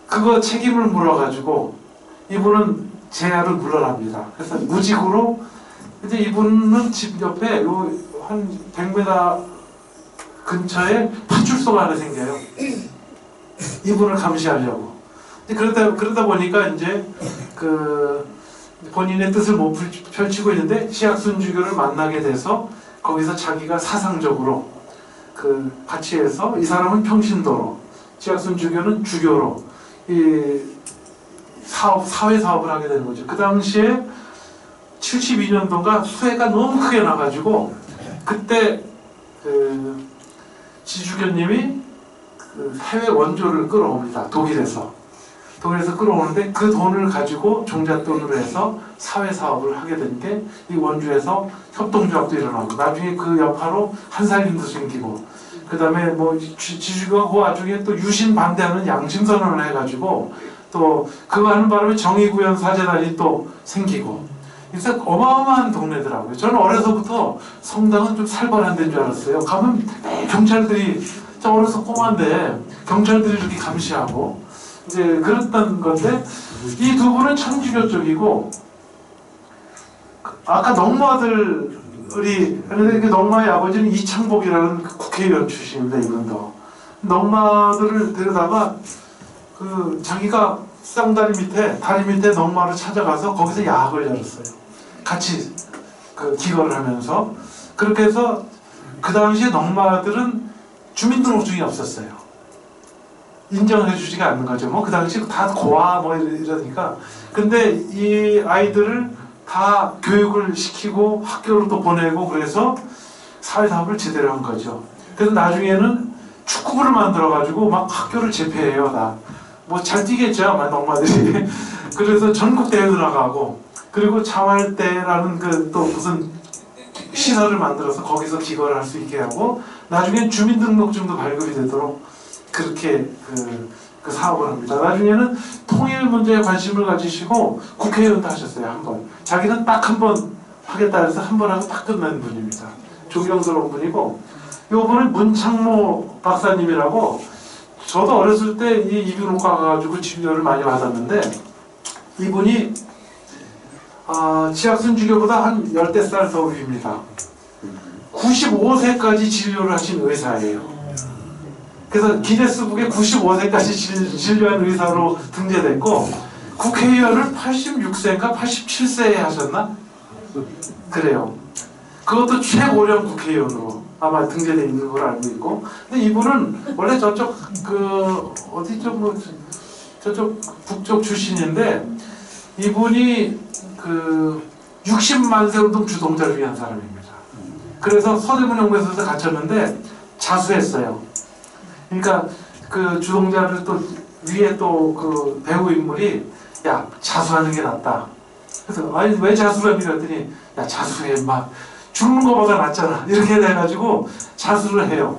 그거 책임을 물어가지고 이분은 재야를 물러납니다. 그래서 무직으로 이제 이분은 집 옆에 요 한 100m 근처에 파출소가 하나 생겨요. 이분을 감시하려고. 그러다 보니까 이제 그 본인의 뜻을 못 펼치고 있는데 지학순주교를 만나게 돼서 거기서 자기가 사상적으로 그 같이 해서 이 사람은 평신도로 지학순주교는 주교로 이 사회 사업을 하게 되는 거죠. 그 당시에 72년도인가 수해가 너무 크게 나가지고 그때 그 지주교님이 그 해외 원조를 끌어옵니다. 독일에서 끌어오는데 그 돈을 가지고 종잣돈으로 해서 사회 사업을 하게 된 게 이 원주에서 협동조합도 일어나고 나중에 그 여파로 한살림도 생기고 그 다음에 뭐 지주교가 그 와중에 또 유신 반대하는 양심선언을 해가지고 또 그거 하는 바람에 정의구현 사재단이 또 생기고 그래서 어마어마한 동네더라고요. 저는 어려서부터 성당은 좀 살벌한 데인 줄 알았어요. 가면 경찰들이 저 어려서 꼬만데 경찰들이 이렇게 감시하고 이제 그랬던 건데 이 두 분은 천주교 쪽이고 아까 넉마들이 그 넉마의 아버지는 이창복이라는 국회의원 출신입니다. 이분도 넉마들을 데려다가 그 자기가 쌍다리 밑에 넉마를 찾아가서 거기서 야학을 열었어요. 같이 그 기거를 하면서 그렇게 해서 그 당시에 넉마들은 주민등록증이 없었어요. 인정해 주지가 않는 거죠. 뭐 그 당시 다 고아 뭐 이러니까. 근데 이 아이들을 다 교육을 시키고 학교로 또 보내고 그래서 사회사업을 제대로 한 거죠. 그래서 나중에는 축구부를 만들어가지고 막 학교를 제패해요. 다. 뭐 잘 뛰겠죠. 아마 넉마들이. 그래서 전국 대회도 나가고 그리고 자활대라는 그 또 무슨 시설을 만들어서 거기서 기거를 할 수 있게 하고 나중엔 주민등록증도 발급이 되도록 그렇게 그 사업을 합니다. 나중에는 통일 문제에 관심을 가지시고 국회의원도 하셨어요. 한 번. 자기는 딱 한 번 하겠다 해서 한 번 하고 딱 끝난 분입니다. 존경스러운 분이고 요분은 문창모 박사님이라고 저도 어렸을 때 이 이비인후과 가가지고 진료를 많이 받았는데 이분이 지학순주교보다 한 10살 더 위입니다. 95세까지 진료를 하신 의사예요. 그래서 기네스북에 95세까지 진료한 의사로 등재됐고 국회의원을 86세인가 87세에 하셨나? 그래요. 그것도 최고령 국회의원으로 아마 등재되어 있는 걸 알고 있고 근데 이분은 원래 저쪽 그 어디죠 뭐 저쪽 북쪽 출신인데 이분이 그 60만 세 운동 주동자를 위한 사람입니다. 그래서 서대문 연구소에서 갇혔는데 자수했어요. 그러니까 그 주동자를 또 위에 또 그 배우 인물이 야 자수하는 게 낫다. 그래서 아니 왜 자수를 합니까? 그랬더니 야 자수해 막 죽는 거보다 낫잖아. 이렇게 돼가지고 자수를 해요.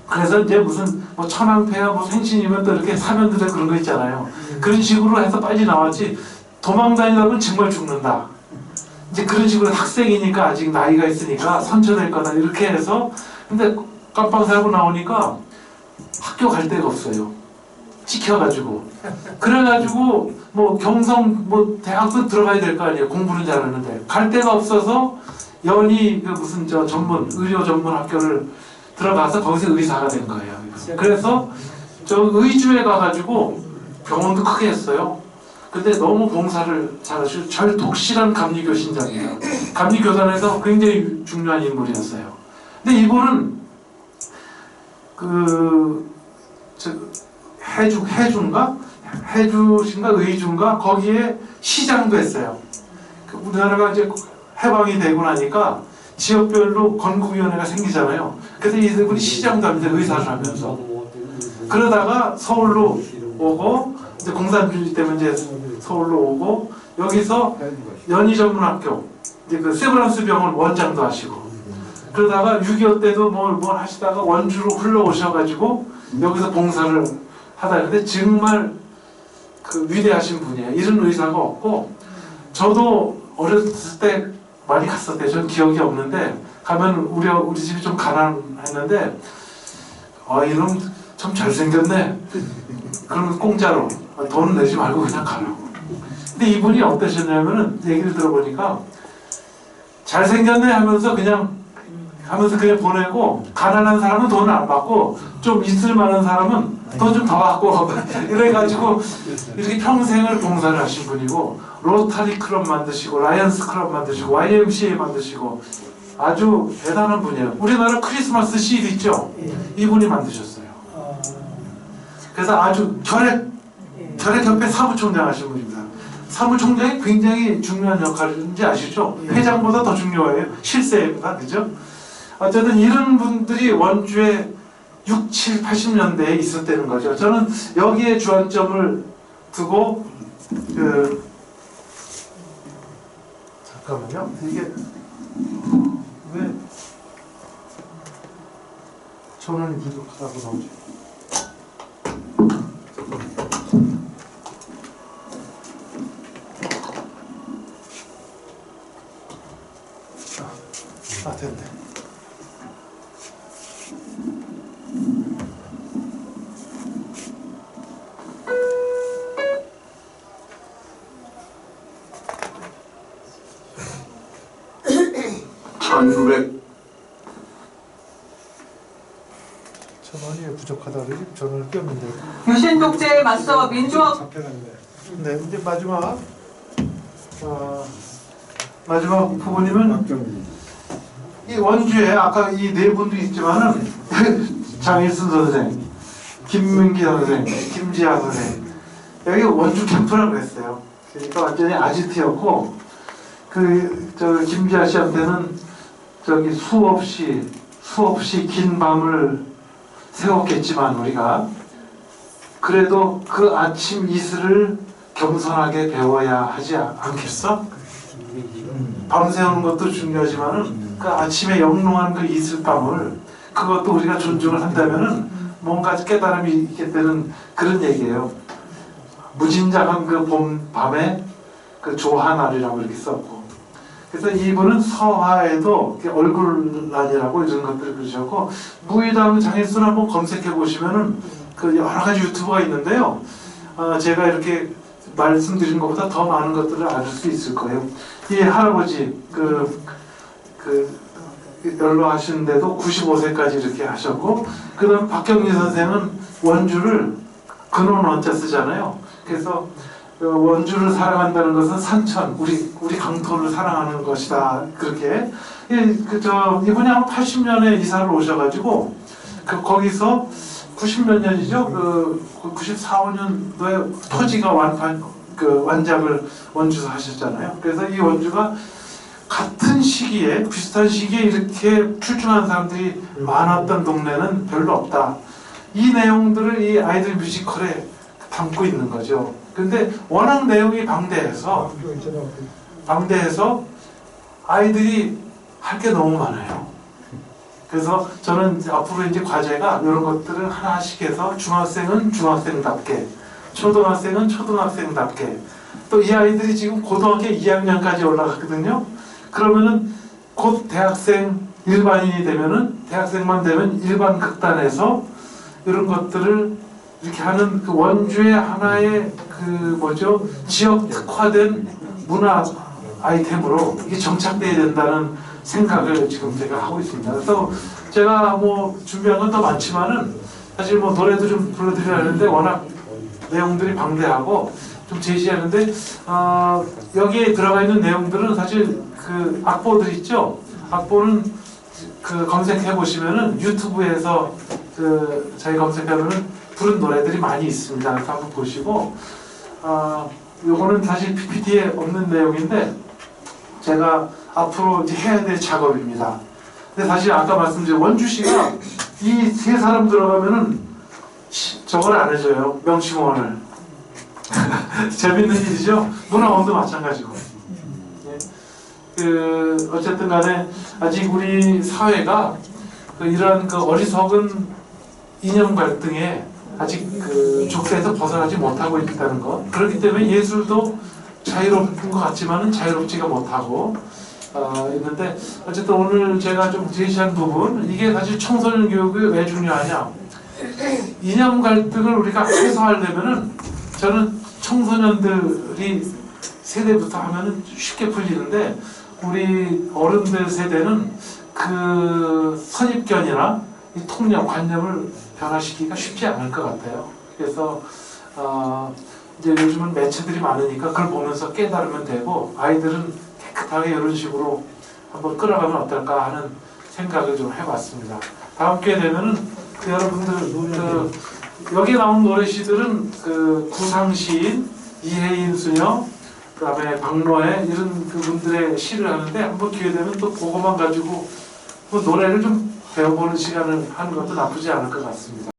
그래서 이제 무슨 뭐 천황폐야 뭐 생신이면 또 이렇게 사면들에 그런 거 있잖아요. 그런 식으로 해서 빨리 나왔지 도망다니다 보면 정말 죽는다. 이제 그런 식으로 학생이니까 아직 나이가 있으니까 선처될 거다 이렇게 해서 근데 깜빵 살고 나오니까 학교 갈 데가 없어요. 찍혀가지고 그래가지고 뭐 경성 뭐 대학도 들어가야 될 거 아니에요. 공부는 잘하는데 갈 데가 없어서 연희 그 무슨 저 전문 의료 전문 학교를 들어가서 거기서 의사가 된 거예요. 그래서 저 의주에 가가지고 병원도 크게 했어요. 근데 너무 봉사를 잘하시고 절독실한 감리교 신자입니다. 감리교단에서 굉장히 중요한 인물이었어요. 근데 이분은 해주신가 의주인가 거기에 시장도 했어요. 우리나라가 이제 해방이 되고 나니까 지역별로 건국위원회가 생기잖아요. 그래서 이분이 시장도 합니다. 의사를 하면서. 그러다가 서울로 오고 이제 공산주의 때문에 이제 서울로 오고 여기서 연희전문학교 이제 그 세브란스 병원 원장도 하시고 그러다가 6.25 때도 뭘 하시다가 원주로 흘러오셔가지고 여기서 봉사를 하다 했는데 정말 그 위대하신 분이에요. 이런 의사가 없고 저도 어렸을 때 많이 갔었대요. 저는 기억이 없는데 가면 우리 집이 좀 가난했는데 이놈 참 잘생겼네. 그러면 공짜로 돈 내지 말고 그냥 가라고. 근데 이분이 어떠셨냐면은 얘기를 들어보니까 잘생겼네 하면서 그냥 보내고, 가난한 사람은 돈을 안 받고 좀 있을 만한 사람은 돈 좀 더 받고 이래가지고 이렇게 평생을 봉사를 하신 분이고, 로타리 클럽 만드시고 라이언스 클럽 만드시고 YMCA 만드시고 아주 대단한 분이에요. 우리나라 크리스마스 시드 있죠? 이분이 만드셨어요. 그래서 아주 결핵협회 사무총장 하신 분입니다. 사무총장이 굉장히 중요한 역할인지 아시죠? 회장보다 더 중요해요. 실세입니다. 그죠? 어쨌든 이런 분들이 원주에 6, 7, 80년대에 있었다는 거죠. 저는 여기에 주안점을 두고 잠깐만요. 이게 왜 전원이 부족하다고 나오지? 됐네. 전원이 부족하다 그러지? 전원을 꼈는데. 유신 독재에 맞서 민주화. 네, 이제 마지막 후보님은 이 원주에 아까 이 네 분도 있지만은 장일순 선생, 김민기 선생, 김지아 선생, 여기 원주 캠프라고 했어요. 그러니까 완전히 아지트였고, 저 김지아 씨한테는 저기 수없이 긴 밤을 세웠겠지만 우리가 그래도 그 아침 이슬을 겸손하게 배워야 하지 않겠어? 밤새우는 것도 중요하지만은 그 아침에 영롱한 그 이슬밤을, 그것도 우리가 존중을 한다면은 뭔가 깨달음이 있겠다는 그런 얘기예요. 무진장한 그 밤에 그 조하날이라고 이렇게 썼고, 그래서 이분은 서화에도 얼굴란이라고 이런 것들을 그러셨고, 무의당 장일순 한번 검색해 보시면은 그 여러 가지 유튜브가 있는데요. 제가 이렇게 말씀드린 것보다 더 많은 것들을 알 수 있을 거예요. 이 할아버지 연로하시는데도 95세까지 이렇게 하셨고, 그다음 박경리 선생은 원주를 근원 원자 쓰잖아요. 그래서 원주를 사랑한다는 것은 산천, 우리 강토를 사랑하는 것이다. 그렇게 이분이 아마 80년에 이사를 오셔가지고 거기서 90몇 년이죠. 94, 5년도에 토지가 완작을 원주에서 하셨잖아요. 그래서 이 원주가 같은 시기에, 비슷한 시기에 이렇게 출중한 사람들이 많았던 동네는 별로 없다. 이 내용들을 이 아이들 뮤지컬에 담고 있는 거죠. 근데 워낙 내용이 방대해서 아이들이 할 게 너무 많아요. 그래서 저는 앞으로 이제 과제가 이런 것들을 하나씩 해서 중학생은 중학생답게, 초등학생은 초등학생답게, 또 이 아이들이 지금 고등학교 2학년까지 올라갔거든요. 그러면은 곧 대학생 일반인이 되면은, 대학생만 되면 일반 극단에서 이런 것들을 이렇게 하는 그 원주의 하나의 지역 특화된 문화 아이템으로 이게 정착돼야 된다는 생각을 지금 제가 하고 있습니다. 그래서 제가 준비한 건 더 많지만은 사실 노래도 좀 불러드려야 하는데 워낙 내용들이 방대하고 좀 제시하는데, 여기에 들어가 있는 내용들은 사실 그 악보들 있죠. 악보는 검색해 보시면은 유튜브에서 저희 검색하면은 부른 노래들이 많이 있습니다. 그래서 한번 보시고, 요거는 사실 PPT에 없는 내용인데 제가 앞으로 이제 해야 될 작업입니다. 근데 사실 아까 말씀드린 원주시가 이 세 사람 들어가면은 저걸 안 해줘요. 명칭원을. 재밌는 일이죠. 문화원도 마찬가지고. 어쨌든 간에 아직 우리 사회가 이러한 어리석은 이념 갈등에 아직 족쇄에서 벗어나지 못하고 있다는 것. 그렇기 때문에 예술도 자유로운 것 같지만은 자유롭지가 못하고 있는데, 어쨌든 오늘 제가 좀 제시한 부분, 이게 사실 청소년 교육이 왜 중요하냐. 이념 갈등을 우리가 해소하려면은 저는 청소년들이 세대부터 하면은 쉽게 풀리는데 우리 어른들 세대는 그 선입견이나 이 통념, 관념을 변화시키기가 쉽지 않을 것 같아요. 그래서 이제 요즘은 매체들이 많으니까 그걸 보면서 깨달으면 되고 아이들은 깨끗하게 이런 식으로 한번 끌어가면 어떨까 하는 생각을 좀 해봤습니다. 다음 기회 되면은 여러분들 여기 나온 노래시들은 구상시인, 이혜인 수녀, 그다음에 박노해 이런 그분들의 시를 하는데 한번 기회 되면 또 그거만 가지고 노래를 좀 배워보는 시간을 하는 것도 나쁘지 않을 것 같습니다.